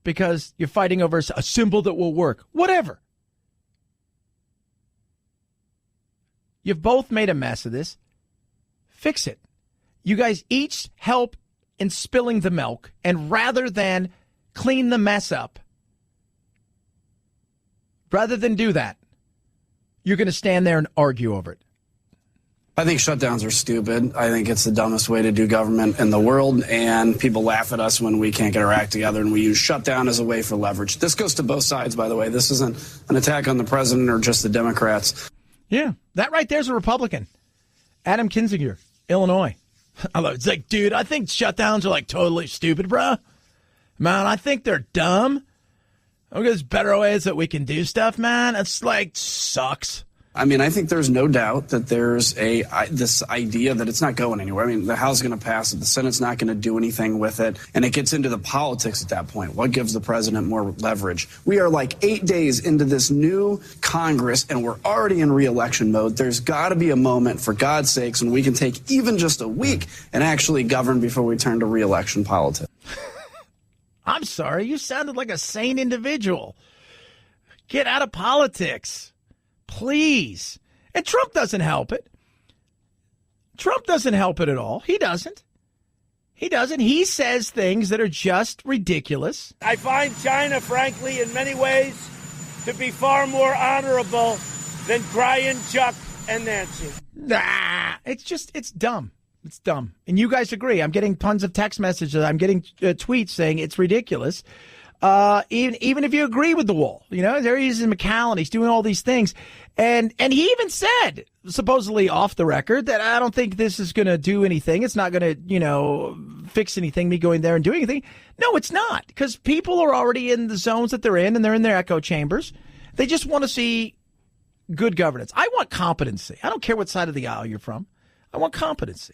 because you're fighting over a symbol that will work. Whatever. You've both made a mess of this. Fix it. You guys each help in spilling the milk, and rather than clean the mess up, rather than do that, you're going to stand there and argue over it. I think shutdowns are stupid. I think it's the dumbest way to do government in the world, and people laugh at us when we can't get our act together, and we use shutdown as a way for leverage. This goes to both sides, by the way. This isn't an attack on the president or just the Democrats. Yeah, that right there's a Republican. Adam Kinzinger, Illinois. I love it. It's like, dude, I think shutdowns are like totally stupid, bruh. Man, I think they're dumb. There's better ways that we can do stuff, man. It's like, sucks. I mean, I think there's no doubt that there's this idea that it's not going anywhere. I mean, the House is going to pass it. The Senate's not going to do anything with it. And it gets into the politics at that point. What gives the president more leverage? We are like 8 days into this new Congress, and we're already in re-election mode. There's got to be a moment, for God's sakes, when we can take even just a week and actually govern before we turn to re-election politics. I'm sorry. You sounded like a sane individual. Get out of politics. Please. And Trump doesn't help it. Trump doesn't help it at all. He doesn't. He doesn't. He says things that are just ridiculous. I find China, frankly, in many ways, to be far more honorable than Brian, Chuck, and Nancy. Nah, it's dumb. It's dumb. And you guys agree. I'm getting tons of text messages. I'm getting tweets saying it's ridiculous. Even if you agree with the wall, you know, there he is in McAllen. He's doing all these things. And he even said, supposedly off the record, that I don't think this is going to do anything. It's not going to, you know, fix anything, me going there and doing anything. No, it's not, because people are already in the zones that they're in, and they're in their echo chambers. They just want to see good governance. I want competency. I don't care what side of the aisle you're from. I want competency.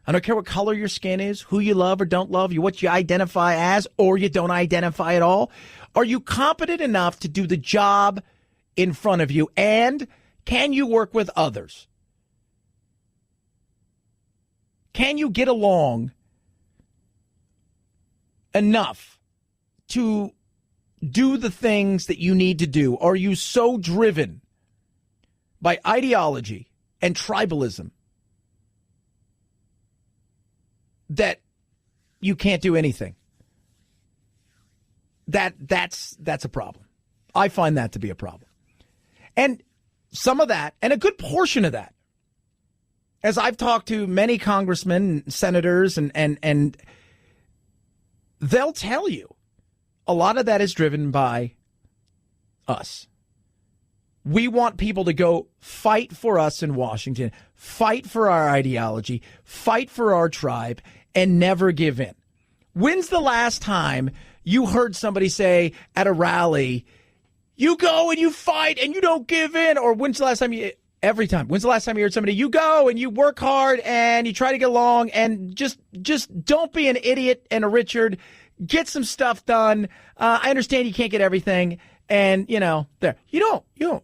I don't care what color your skin is, who you love or don't love, what you identify as or you don't identify at all. Are you competent enough to do the job in front of you? And can you work with others? Can you get along enough to do the things that you need to do? Are you so driven by ideology and tribalism that you can't do anything? That's a problem. I find that to be a problem. And some of that, and a good portion of that, as I've talked to many congressmen, senators, and they'll tell you, a lot of that is driven by us. We want people to go fight for us in Washington, fight for our ideology, fight for our tribe, and never give in. When's the last time you heard somebody say at a rally, you go and you fight and you don't give in? Or when's the last time you, every time, when's the last time you heard somebody, you go and you work hard and you try to get along and just don't be an idiot and a Richard. get some stuff done. I understand you can't get everything. And, there. You don't.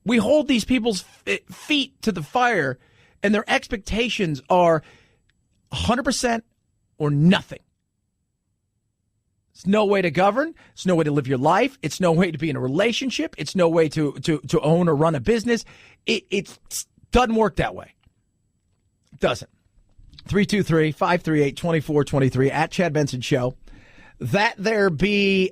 We hold these people's feet to the fire, and their expectations are 100% or nothing. It's no way to govern. It's no way to live your life. It's no way to be in a relationship. It's no way to own or run a business. It doesn't work that way. It doesn't. 323-538-2423 at Chad Benson Show. That there be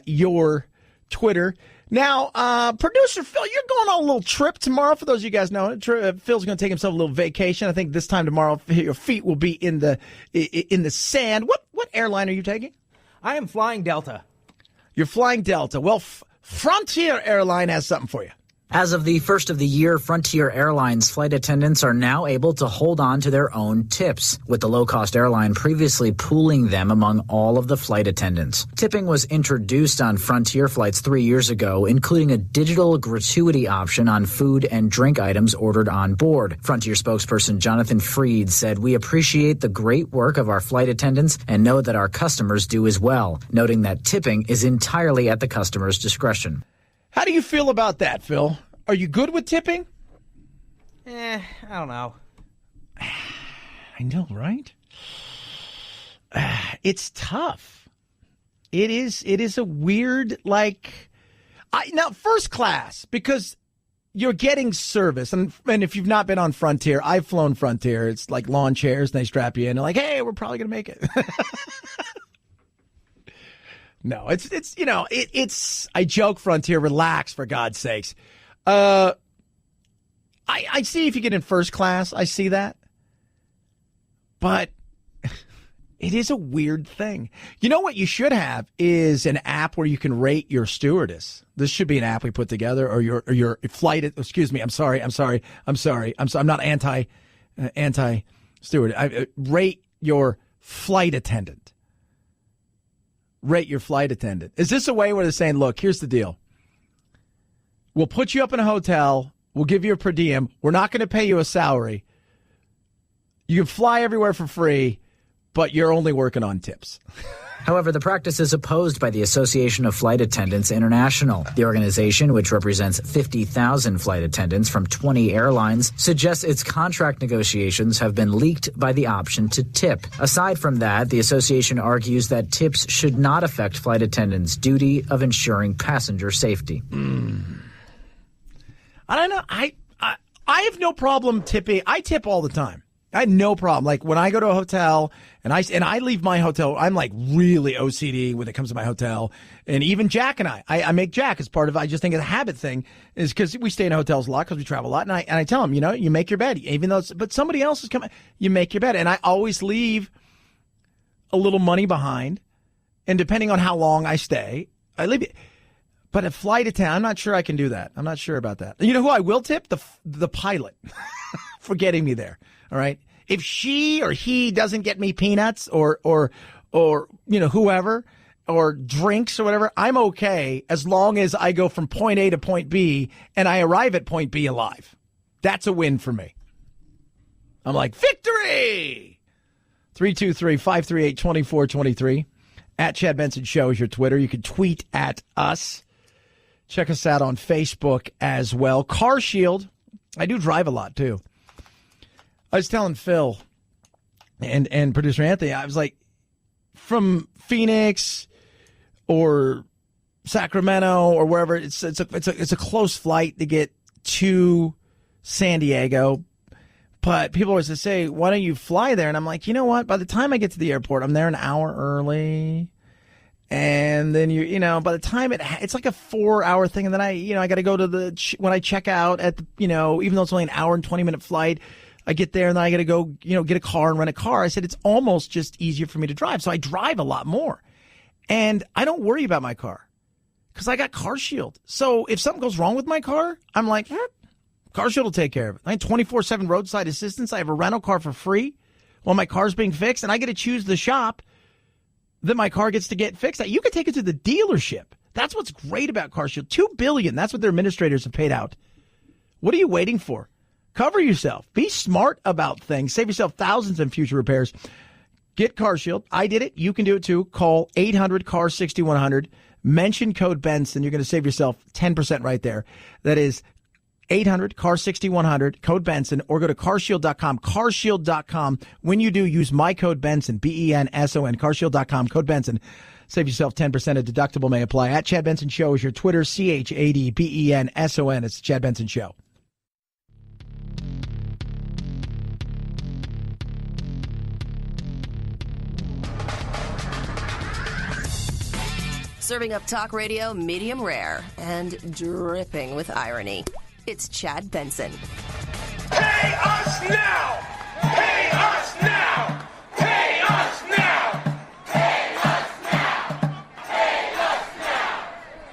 your Twitter. Now, producer Phil, you're going on a little trip tomorrow. For those of you guys know, Phil's going to take himself a little vacation. I think this time tomorrow, your feet will be in the sand. What airline are you taking? I am flying Delta. You're flying Delta. Well, Frontier Airline has something for you. As of the first of the year, Frontier Airlines flight attendants are now able to hold on to their own tips, with the low-cost airline previously pooling them among all of the flight attendants. Tipping was introduced on Frontier flights 3 years ago, including a digital gratuity option on food and drink items ordered on board. Frontier spokesperson Jonathan Freed said, "We appreciate the great work of our flight attendants and know that our customers do as well," noting that tipping is entirely at the customer's discretion. How do you feel about that, Phil? Are you good with tipping? I don't know. I know, right? It's tough. It is a weird, now first class, because you're getting service. And if you've not been on Frontier, I've flown Frontier. It's like lawn chairs, and they strap you in. They're like, hey, we're probably going to make it. No, it's I joke, Frontier, relax, for God's sakes. I see if you get in first class, I see that. But it is a weird thing. You know what you should have is an app where you can rate your stewardess. This should be an app we put together, or your flight. Excuse me. I'm sorry. I'm not anti steward. I rate your flight attendant. Rate your flight attendant. Is this a way where they're saying, look, here's the deal. We'll put you up in a hotel. We'll give you a per diem. We're not going to pay you a salary. You can fly everywhere for free, but you're only working on tips. However, the practice is opposed by the Association of Flight Attendants International. The organization, which represents 50,000 flight attendants from 20 airlines, suggests its contract negotiations have been leaked by the option to tip. Aside from that, the association argues that tips should not affect flight attendants' duty of ensuring passenger safety. I don't know. I have no problem tipping. I tip all the time. I had no problem. Like when I go to a hotel and I leave my hotel, I'm like really OCD when it comes to my hotel. And even Jack and I make Jack as part of, I just think it's a habit thing, is because we stay in hotels a lot because we travel a lot. And I tell him, you make your bed, even though but somebody else is coming, you make your bed. And I always leave a little money behind. And depending on how long I stay, I leave it. But a flight attendant, I'm not sure I can do that. I'm not sure about that. You know who I will tip? The pilot for getting me there. All right. If she or he doesn't get me peanuts or whoever, or drinks or whatever, I'm okay as long as I go from point A to point B and I arrive at point B alive. That's a win for me. I'm like, victory! 323-538-2423. At Chad Benson Show is your Twitter. You can tweet at us. Check us out on Facebook as well. Car Shield. I do drive a lot too. I was telling Phil and producer Anthony, I was like, from Phoenix or Sacramento or wherever, it's a close flight to get to San Diego. But people always say, why don't you fly there? And I'm like, you know what? By the time I get to the airport, I'm there an hour early. And then by the time it's like a 4-hour thing. And then I got to go to when I check out at even though it's only an hour and 20-minute flight, I get there and then I got to go, get a car and rent a car. I said, it's almost just easier for me to drive. So I drive a lot more. And I don't worry about my car because I got Car Shield. So if something goes wrong with my car, I'm like, Car Shield will take care of it. I have 24/7 roadside assistance. I have a rental car for free while my car's being fixed. And I get to choose the shop that my car gets to get fixed at. You can take it to the dealership. That's what's great about Car Shield. $2 billion. That's what their administrators have paid out. What are you waiting for? Cover yourself. Be smart about things. Save yourself thousands in future repairs. Get CarShield. I did it. You can do it too. Call 800-CAR-6100. Mention code Benson. You're going to save yourself 10% right there. That is 800-CAR-6100, code Benson, or go to carshield.com. Carshield.com. When you do, use my code Benson, B-E-N-S-O-N, carshield.com, code Benson. Save yourself 10%. A deductible may apply. At Chad Benson Show is your Twitter, CHADBENSON. It's the Chad Benson Show. Serving up talk radio medium rare and dripping with irony. It's Chad Benson. Pay us now! Pay us now! Pay us now! Pay us now! Pay us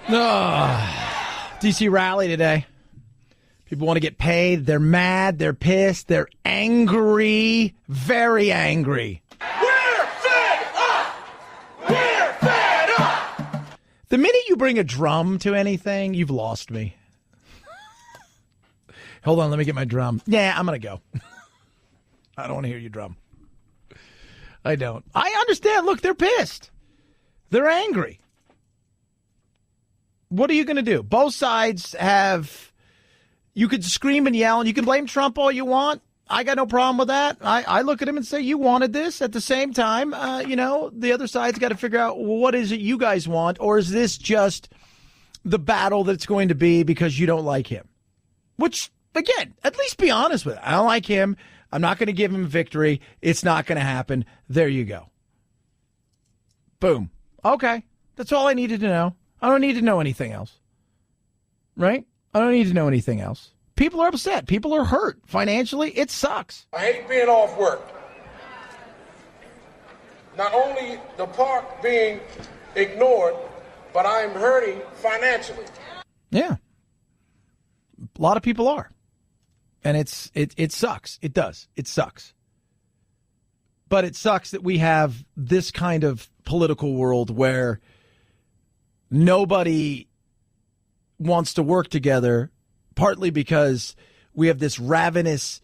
now! DC rally today. People want to get paid. They're mad. They're pissed. They're angry. Very angry. We're fed up! We're fed up! The minute you bring a drum to anything, you've lost me. Hold on, let me get my drum. Yeah, I'm going to go. I don't want to hear you drum. I don't. I understand. Look, they're pissed. They're angry. What are you going to do? Both sides have... You could scream and yell, and you can blame Trump all you want. I got no problem with that. I look at him and say, you wanted this. At the same time, the other side's got to figure out, well, what is it you guys want? Or is this just the battle that it's going to be because you don't like him? Which, again, at least be honest with it. I don't like him. I'm not going to give him victory. It's not going to happen. There you go. Boom. Okay. That's all I needed to know. I don't need to know anything else. Right? I don't need to know anything else. People are upset. People are hurt. Financially, it sucks. I hate being off work. Not only the park being ignored, but I'm hurting financially. Yeah. A lot of people are. And it sucks. It does. It sucks. But it sucks that we have this kind of political world where nobody wants to work together, partly because we have this ravenous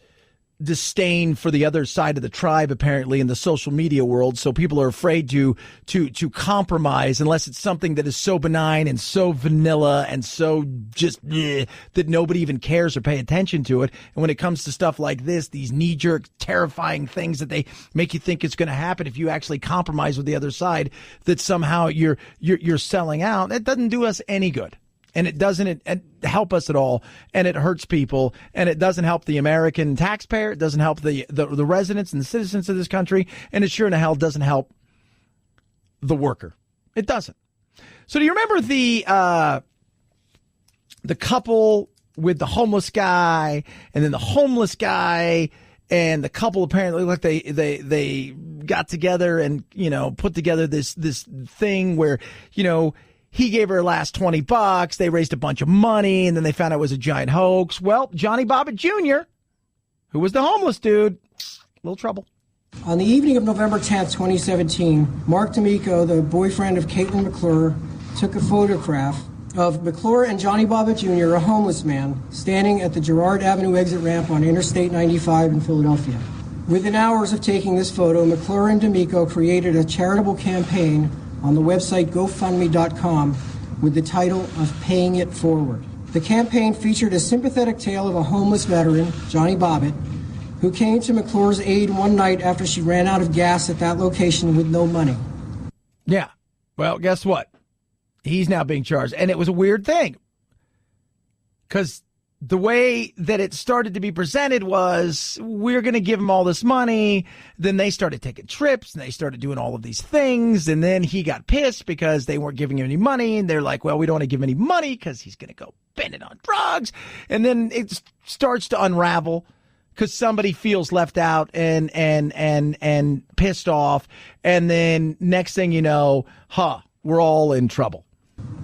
disdain for the other side of the tribe, apparently, in the social media world. So people are afraid to compromise unless it's something that is so benign and so vanilla and so just that nobody even cares or pay attention to it. And when it comes to stuff like this, these knee-jerk, terrifying things that they make you think it's going to happen if you actually compromise with the other side, that somehow you're selling out, it doesn't do us any good. And it doesn't help us at all, and it hurts people, and it doesn't help the American taxpayer. It doesn't help the residents and the citizens of this country, and it sure in the hell doesn't help the worker. It doesn't. So do you remember the couple with the homeless guy, and then the homeless guy and the couple apparently like they got together and put together this thing where he gave her last $20. They raised a bunch of money, and then they found out it was a giant hoax. Well, Johnny Bobbitt Jr., who was the homeless dude, little trouble. On the evening of November 10th, 2017, Mark D'Amico, the boyfriend of Caitlin McClure, took a photograph of McClure and Johnny Bobbitt Jr., a homeless man, standing at the Girard Avenue exit ramp on Interstate 95 in Philadelphia. Within hours of taking this photo, McClure and D'Amico created a charitable campaign on the website GoFundMe.com with the title of Paying It Forward. The campaign featured a sympathetic tale of a homeless veteran, Johnny Bobbitt, who came to McClure's aid one night after she ran out of gas at that location with no money. Yeah. Well, guess what? He's now being charged. And it was a weird thing, because the way that it started to be presented was, we're going to give him all this money. Then they started taking trips and they started doing all of these things. And then he got pissed because they weren't giving him any money. And they're like, well, we don't want to give him any money because he's going to go spend it on drugs. And then it starts to unravel because somebody feels left out and pissed off. And then next thing you know, we're all in trouble.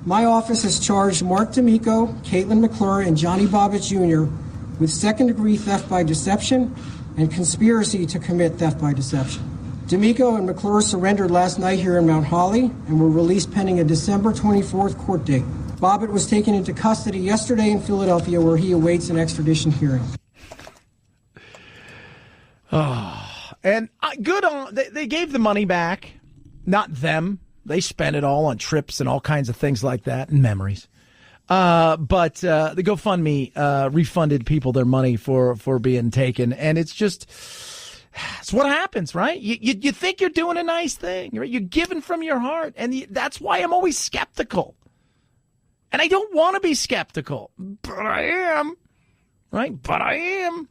My office has charged Mark D'Amico, Caitlin McClure, and Johnny Bobbitt Jr. with second-degree theft by deception and conspiracy to commit theft by deception. D'Amico and McClure surrendered last night here in Mount Holly and were released pending a December 24th court date. Bobbitt was taken into custody yesterday in Philadelphia, where he awaits an extradition hearing. And good on, they gave the money back. Not them. They spent it all on trips and all kinds of things like that and memories. But the GoFundMe refunded people their money for being taken. And it's what happens, right? You think you're doing a nice thing, right? You're giving from your heart. And that's why I'm always skeptical. And I don't want to be skeptical, but I am, right? But I am.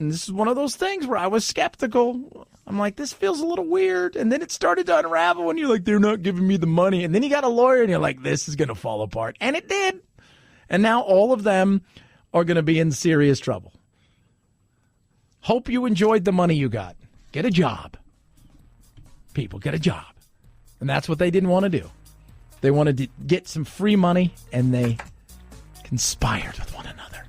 And this is one of those things where I was skeptical. I'm like, this feels a little weird. And then it started to unravel and you're like, they're not giving me the money. And then you got a lawyer and you're like, this is going to fall apart. And it did. And now all of them are going to be in serious trouble. Hope you enjoyed the money you got. Get a job. People, get a job. And that's what they didn't want to do. They wanted to get some free money, and they conspired with one another.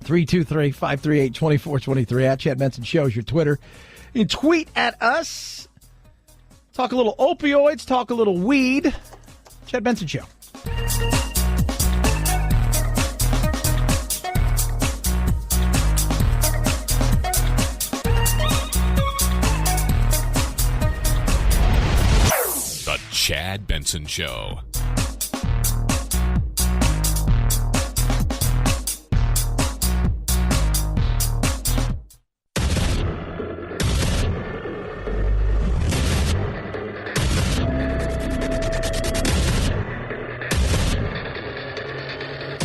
323-538-2423 at Chad Benson Show is your Twitter. You can tweet at us. Talk a little opioids, talk a little weed. Chad Benson Show. The Chad Benson Show.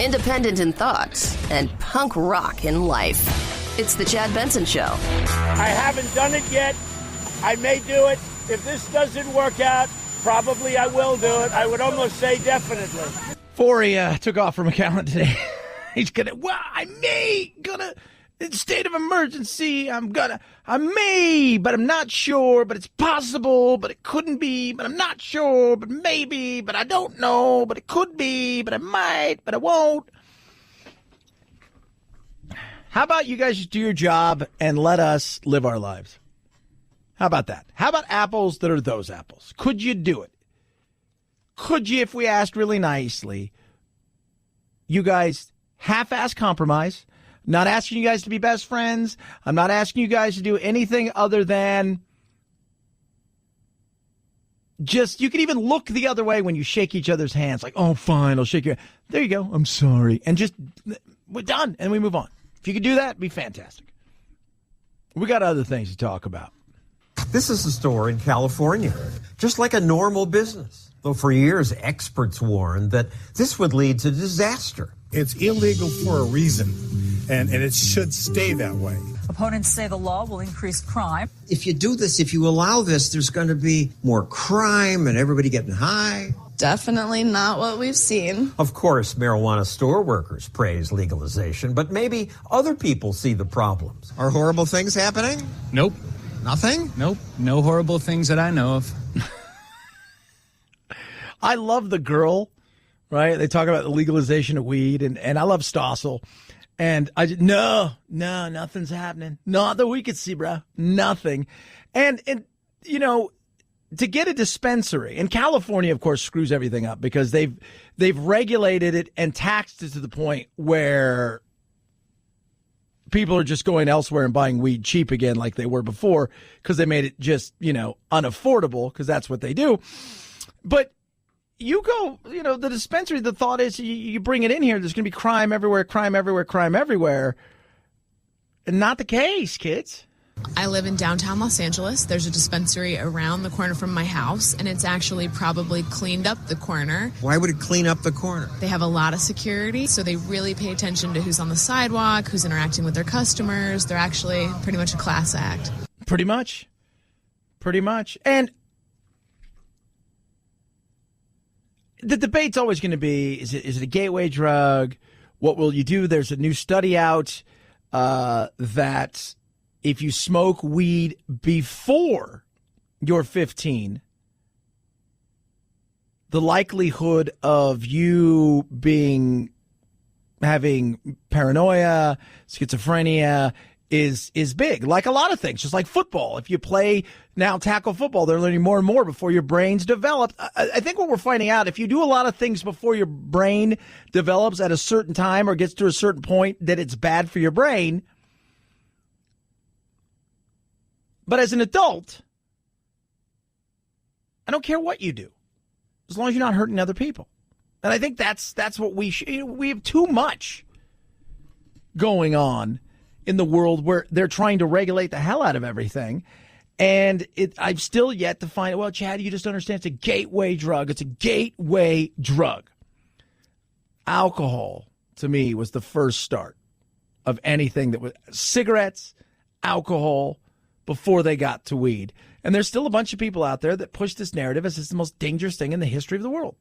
Independent in thoughts and punk rock in life. It's the Chad Benson Show. I haven't done it yet. I may do it. If this doesn't work out, probably I will do it. I would almost say definitely. Forey took off from McAllen today. He's gonna, in state of emergency, I may, but I'm not sure, but it's possible, but it couldn't be, but I'm not sure, but maybe, but I don't know, but it could be, but I might, but I won't. How about you guys just do your job and let us live our lives? How about that? How about apples that are those apples? Could you do it? Could you, if we asked really nicely, you guys half-ass compromise? Not asking you guys to be best friends. I'm not asking you guys to do anything other than just, you can even look the other way when you shake each other's hands. Like, oh, fine, I'll shake your hand. There you go. I'm sorry. And just, we're done. And we move on. If you could do that, it'd be fantastic. We got other things to talk about. This is a store in California, just like a normal business. Though for years, experts warned that this would lead to disaster. It's illegal for a reason, and it should stay that way. Opponents say the law will increase crime. If you do this, if you allow this, there's going to be more crime and everybody getting high. Definitely not what we've seen. Of course, marijuana store workers praise legalization, but maybe other people see the problems. Are horrible things happening? Nope. Nothing? Nope. No horrible things that I know of. I love the girl, right? They talk about the legalization of weed, and I love Stossel. And I just, no, nothing's happening. Not that we could see, bro. Nothing. And you know, to get a dispensary, and California, of course, screws everything up because they've regulated it and taxed it to the point where people are just going elsewhere and buying weed cheap again like they were before because they made it just, unaffordable because that's what they do. But you go, the dispensary, the thought is you bring it in here, there's going to be crime everywhere. And not the case, kids. I live in downtown Los Angeles. There's a dispensary around the corner from my house, and it's actually probably cleaned up the corner. Why would it clean up the corner? They have a lot of security, so they really pay attention to who's on the sidewalk, who's interacting with their customers. They're actually pretty much a class act. Pretty much. And the debate's always going to be, is it a gateway drug? What will you do? There's a new study out that if you smoke weed before you're 15, the likelihood of you having paranoia, schizophrenia is big. Like a lot of things, just like football. If you play now tackle football, they're learning more and more before your brain's developed. I think what we're finding out, if you do a lot of things before your brain develops at a certain time or gets to a certain point that it's bad for your brain, But as an adult, I don't care what you do, as long as you're not hurting other people. And I think that's what we have too much going on in the world where they're trying to regulate the hell out of everything. And I've still yet to find, well, Chad, you just don't understand. It's a gateway drug. It's a gateway drug. Alcohol, to me, was the first start of anything that was cigarettes, alcohol, before they got to weed. And there's still a bunch of people out there that push this narrative as it's the most dangerous thing in the history of the world.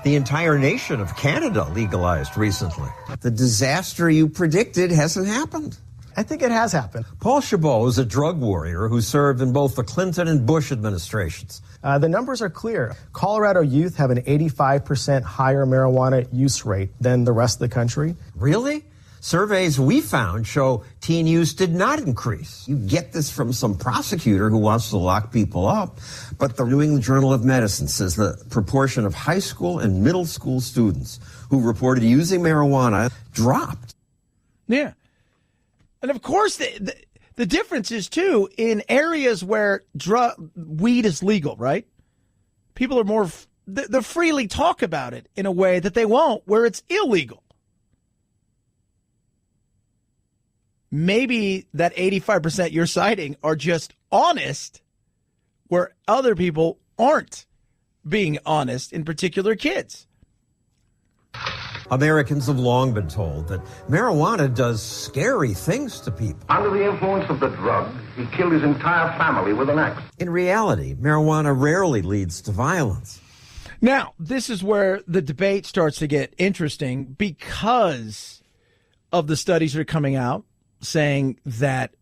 The entire nation of Canada legalized recently. The disaster you predicted hasn't happened. I think it has happened. Paul Chabot is a drug warrior who served in both the Clinton and Bush administrations. The numbers are clear. Colorado youth have an 85% higher marijuana use rate than the rest of the country. Really? Surveys we found show teen use did not increase. You get this from some prosecutor who wants to lock people up, but the New England Journal of Medicine says the proportion of high school and middle school students who reported using marijuana dropped. Yeah. And of course, the difference is, too, in areas where weed is legal, right? People are more, they freely talk about it in a way that they won't where it's illegal. Maybe that 85% you're citing are just honest, where other people aren't being honest, in particular kids. Americans have long been told that marijuana does scary things to people. Under the influence of the drug, he killed his entire family with an axe. In reality, marijuana rarely leads to violence. Now, this is where the debate starts to get interesting because of the studies that are coming out saying that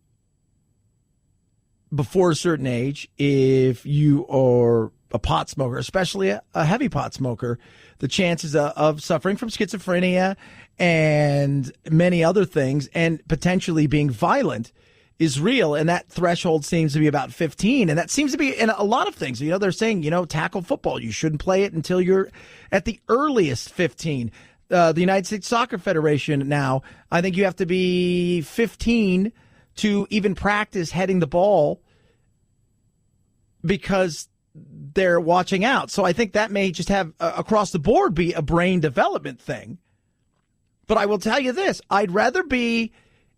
before a certain age, if you are a pot smoker, especially a heavy pot smoker, the chances of suffering from schizophrenia and many other things and potentially being violent is real. And that threshold seems to be about 15. And that seems to be in a lot of things. You know, they're saying, tackle football, you shouldn't play it until you're at the earliest 15. The United States Soccer Federation now, I think you have to be 15 to even practice heading the ball because they're watching out. So I think that may just have across the board be a brain development thing. But I will tell you this, I'd rather be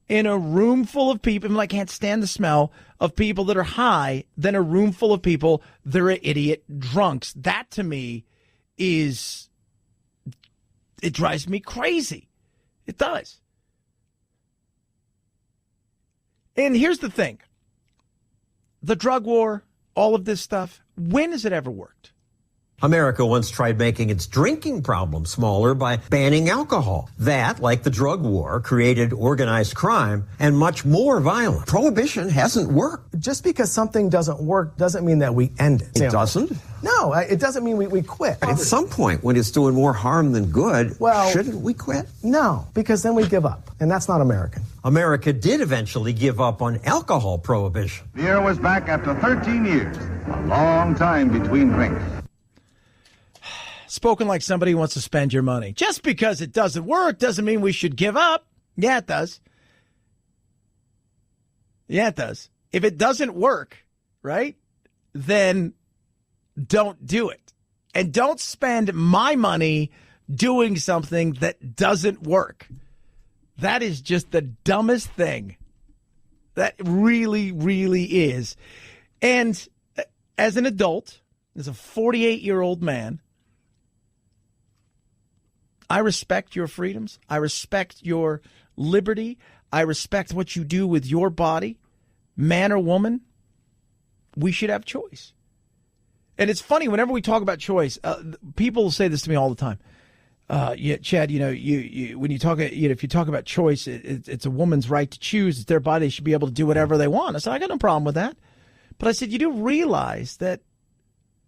in a room full of people, I can't stand the smell of people that are high, than a room full of people that are idiot drunks. That to me it drives me crazy. It does. And here's the thing. The drug war, all of this stuff, when has it ever worked? America once tried making its drinking problem smaller by banning alcohol. That, like the drug war, created organized crime and much more violence. Prohibition hasn't worked. Just because something doesn't work doesn't mean that we end it. It doesn't? No, it doesn't mean we quit. At some point, when it's doing more harm than good, shouldn't we quit? No, because then we give up, and that's not American. America did eventually give up on alcohol prohibition. The year was back after 13 years, a long time between drinks. Spoken like somebody who wants to spend your money. Just because it doesn't work doesn't mean we should give up. Yeah, it does. Yeah, it does. If it doesn't work, right, then don't do it. And don't spend my money doing something that doesn't work. That is just the dumbest thing. That really, really is. And as an adult, as a 48-year-old man, I respect your freedoms. I respect your liberty. I respect what you do with your body. Man or woman, we should have choice. And it's funny, whenever we talk about choice, people say this to me all the time. Chad, when you talk, if you talk about choice, it's a woman's right to choose. It's their body. They should be able to do whatever they want. I said, I got no problem with that. But I said, you do realize that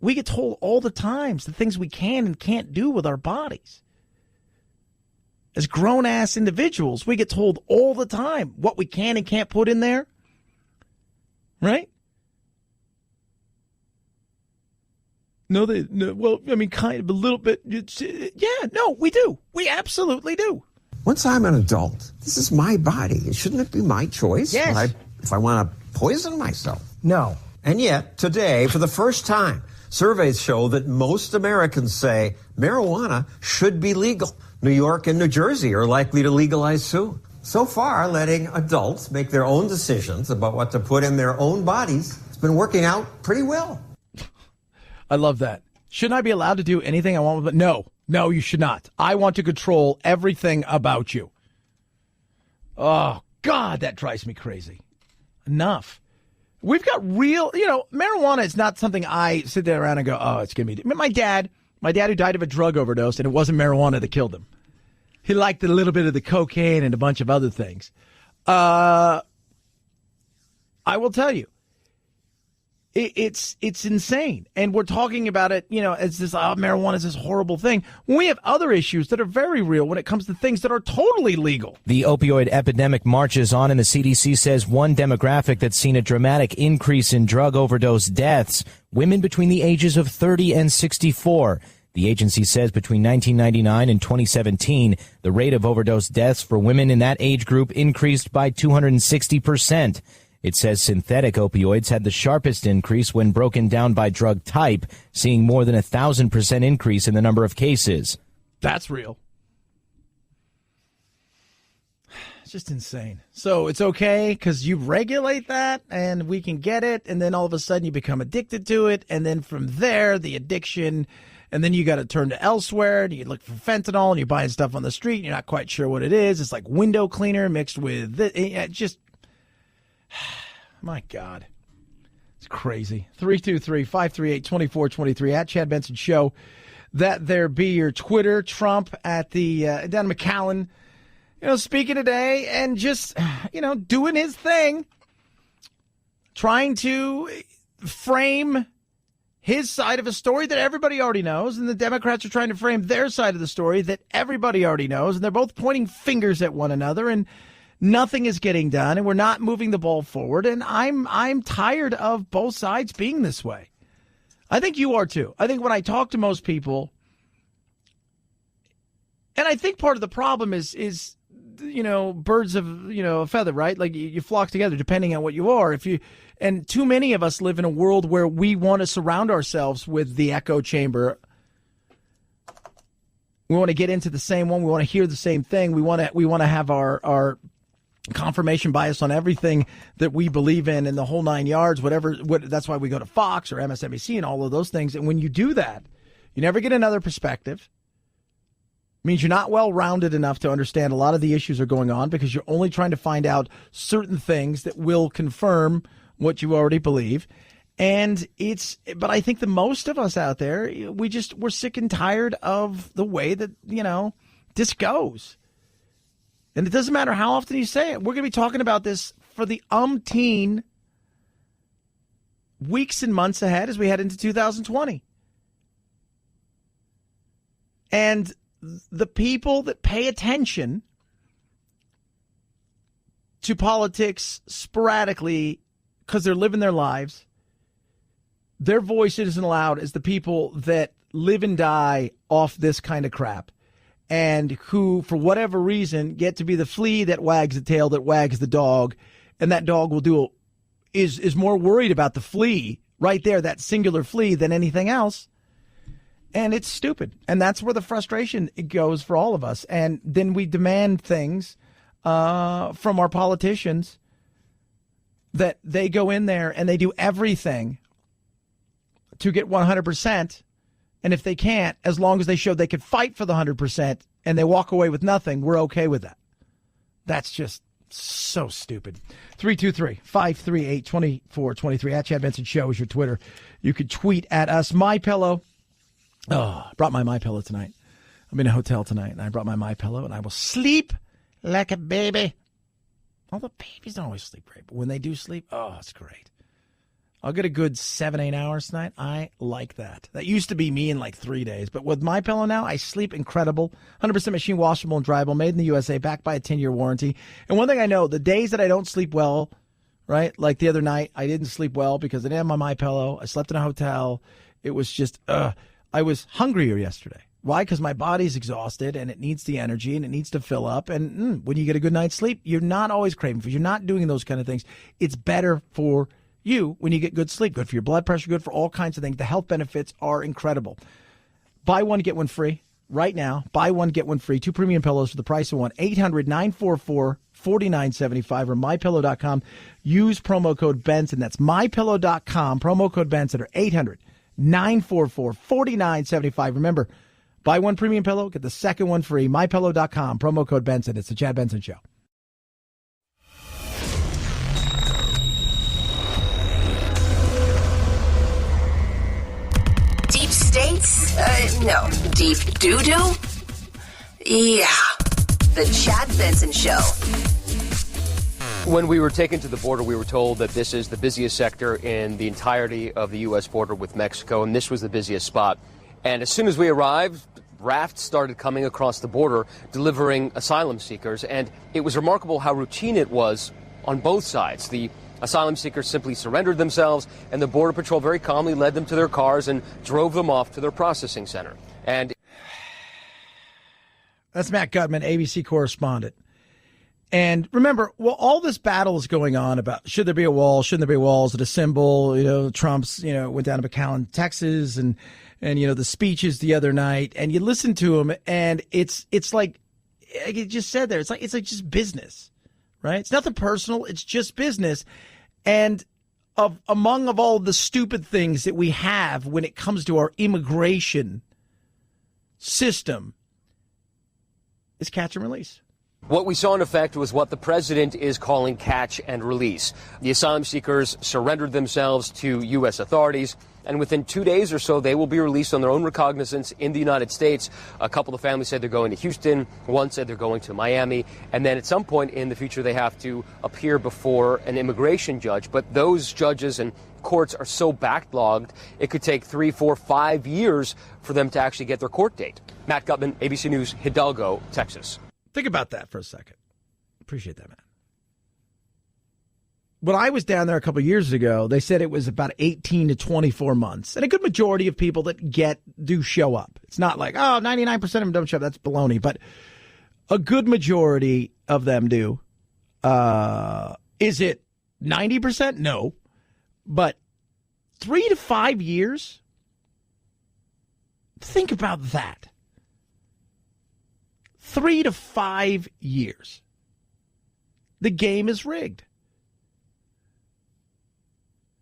we get told all the times the things we can and can't do with our bodies. As grown-ass individuals, we get told all the time what we can and can't put in there. Right? No, kind of a little bit. We do. We absolutely do. Once I'm an adult, this is my body. Shouldn't it be my choice? Yes. If I want to poison myself? No. And yet, today, for the first time, surveys show that most Americans say marijuana should be legal. New York and New Jersey are likely to legalize soon. So far, letting adults make their own decisions about what to put in their own bodies has been working out pretty well. I love that. Shouldn't I be allowed to do anything I want? But no, you should not. I want to control everything about you. Oh, God, that drives me crazy. Enough. We've got real, marijuana is not something I sit there around and go, oh, it's going to be. My dad who died of a drug overdose, and it wasn't marijuana that killed him. He liked a little bit of the cocaine and a bunch of other things. I will tell you, it's insane. And we're talking about it, as this, marijuana is this horrible thing. When we have other issues that are very real when it comes to things that are totally legal. The opioid epidemic marches on, and the CDC says one demographic that's seen a dramatic increase in drug overdose deaths, women between the ages of 30 and 64. The agency says between 1999 and 2017, the rate of overdose deaths for women in that age group increased by 260%. It says synthetic opioids had the sharpest increase when broken down by drug type, seeing more than 1,000% increase in the number of cases. That's real. It's just insane. So it's okay because you regulate that and we can get it, and then all of a sudden you become addicted to it, and then from there, the addiction, and then you got to turn to elsewhere, and you look for fentanyl, and you're buying stuff on the street, and you're not quite sure what it is. It's like window cleaner mixed with just... My God. It's crazy. 323-538-2423 at Chad Benson Show. That there be your Twitter. Trump at the down in McAllen, speaking today and just, doing his thing, trying to frame his side of a story that everybody already knows, and the Democrats are trying to frame their side of the story that everybody already knows, and they're both pointing fingers at one another, and nothing is getting done, and we're not moving the ball forward, and I'm tired of both sides being this way. I think you are too. I think when I talk to most people, and I think part of the problem is birds of a feather, right? Like you flock together depending on what you are. And too many of us live in a world where we want to surround ourselves with the echo chamber. We want to get into the same one. We want to hear the same thing. We want to have our confirmation bias on everything that we believe in and the whole nine yards, that's why we go to Fox or MSNBC and all of those things. And when you do that, you never get another perspective. It means you're not well-rounded enough to understand a lot of the issues are going on because you're only trying to find out certain things that will confirm what you already believe. But I think the most of us out there, we're sick and tired of the way that, this goes. And it doesn't matter how often you say it. We're going to be talking about this for the umpteen weeks and months ahead as we head into 2020. And the people that pay attention to politics sporadically because they're living their lives, their voice isn't allowed as the people that live and die off this kind of crap. And who, for whatever reason, get to be the flea that wags the tail that wags the dog, and that dog is more worried about the flea right there, that singular flea, than anything else. And it's stupid. And that's where the frustration goes for all of us. And then we demand things from our politicians that they go in there and they do everything to get 100%. And if they can't, as long as they show they could fight for the 100% and they walk away with nothing, we're okay with that. That's just so stupid. 323-538-2423 at Chad Benson Show is your Twitter. You could tweet at us. MyPillow. Oh, I brought my MyPillow tonight. I'm in a hotel tonight, and I brought my MyPillow, and I will sleep like a baby. All the babies don't always sleep great, but when they do sleep, oh, it's great. I'll get a good 7-8 hours tonight. I like that. That used to be me in like 3 days. But with MyPillow now, I sleep incredible. 100% machine washable and dryable, made in the USA, backed by a 10-year warranty. And one thing I know, the days that I don't sleep well, right, like the other night, I didn't sleep well because I didn't have my MyPillow. I slept in a hotel. It was just, I was hungrier yesterday. Why? Because my body's exhausted and it needs the energy and it needs to fill up. And when you get a good night's sleep, you're not always craving food. You're not doing those kind of things. It's better for you when you get good sleep. Good for your blood pressure, good for all kinds of things. The health benefits are incredible. Buy one, get one free right now. Buy one, get one free. 2 premium pillows for the price of one. 800-944-4975 or mypillow.com. Use promo code Benson. That's mypillow.com. Promo code Benson or 800-944-4975. Remember, buy one premium pillow, get the second one free. mypillow.com. Promo code Benson. It's the Chad Benson Show. Deep states? No. Deep doo-doo? Yeah. The Chad Benson Show. When we were taken to the border, we were told that this is the busiest sector in the entirety of the U.S. border with Mexico, and this was the busiest spot. And as soon as we arrived, rafts started coming across the border, delivering asylum seekers, and it was remarkable how routine it was on both sides. The asylum seekers simply surrendered themselves, and the Border Patrol very calmly led them to their cars and drove them off to their processing center. And that's Matt Gutman, ABC correspondent. And remember, well, all this battle is going on about should there be a wall, shouldn't there be a wall? Is it a symbol? Trump's, went down to McAllen, Texas, and the speeches the other night, and you listen to him, and it's like you just said there, it's like just business, right? It's nothing personal, it's just business. And among all the stupid things that we have when it comes to our immigration system is catch and release. what we saw in effect was what the president is calling catch and release. The asylum seekers surrendered themselves to U.S. authorities, and within 2 days or so, they will be released on their own recognizance in the United States. A couple of families said they're going to Houston. One said they're going to Miami. And then at some point in the future, they have to appear before an immigration judge. But those judges and courts are so backlogged, it could take 3, 4, 5 years for them to actually get their court date. Matt Gutman, ABC News, Hidalgo, Texas. Think about that for a second. Appreciate that, man. When I was down there a couple of years ago, they said it was about 18 to 24 months. And a good majority of people that do show up. It's not like, 99% of them don't show up. That's baloney. But a good majority of them do. Is it 90%? No. But 3 to 5 years? Think about that. 3 to 5 years. The game is rigged.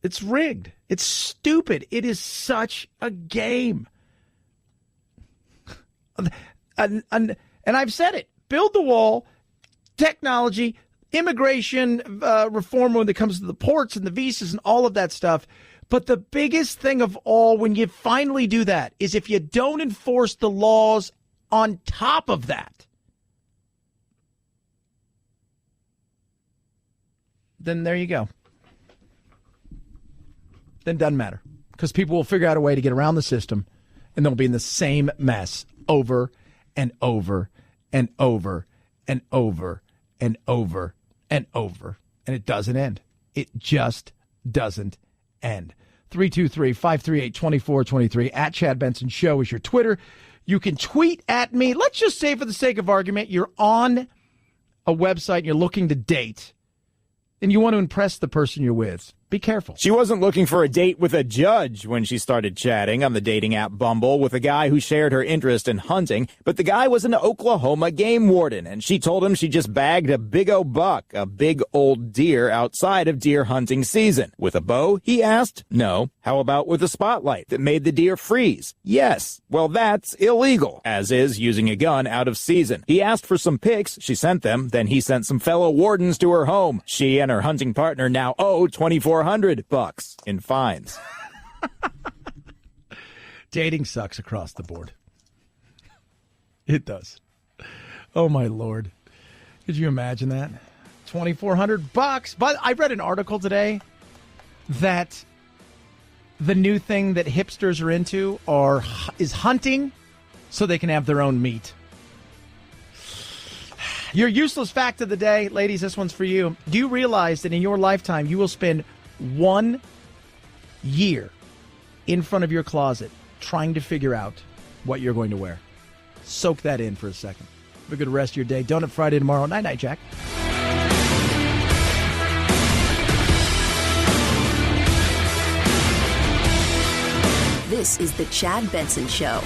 It's rigged. It's stupid. It is such a game. And I've said it. Build the wall, technology, immigration reform when it comes to the ports and the visas and all of that stuff. But the biggest thing of all, when you finally do that, is if you don't enforce the laws on top of that, then there you go. Then it doesn't matter, because people will figure out a way to get around the system, and they'll be in the same mess over and over and over and over and over and over. And it doesn't end. It just doesn't end. 323-538-2423 at Chad Benson Show is your Twitter. You can tweet at me. Let's just say, for the sake of argument, you're on a website and you're looking to date, and you want to impress the person you're with. Be careful. She wasn't looking for a date with a judge when she started chatting on the dating app Bumble with a guy who shared her interest in hunting, but the guy was an Oklahoma game warden, and she told him she just bagged a big old buck, a big old deer outside of deer hunting season. With a bow, he asked? No. How about with a spotlight that made the deer freeze? Yes. Well, that's illegal, as is using a gun out of season. He asked for some pics. She sent them. Then he sent some fellow wardens to her home. She and her hunting partner now owe $2,400 in fines. Dating sucks across the board. It does. Oh my Lord. Could you imagine that? $2,400. But I read an article today that the new thing that hipsters are into is hunting so they can have their own meat. Your useless fact of the day, ladies, this one's for you. Do you realize that in your lifetime you will spend 1 year in front of your closet trying to figure out what you're going to wear? Soak that in for a second. Have a good rest of your day. Donut Friday tomorrow. Night-night, Jack. This is the Chad Benson Show.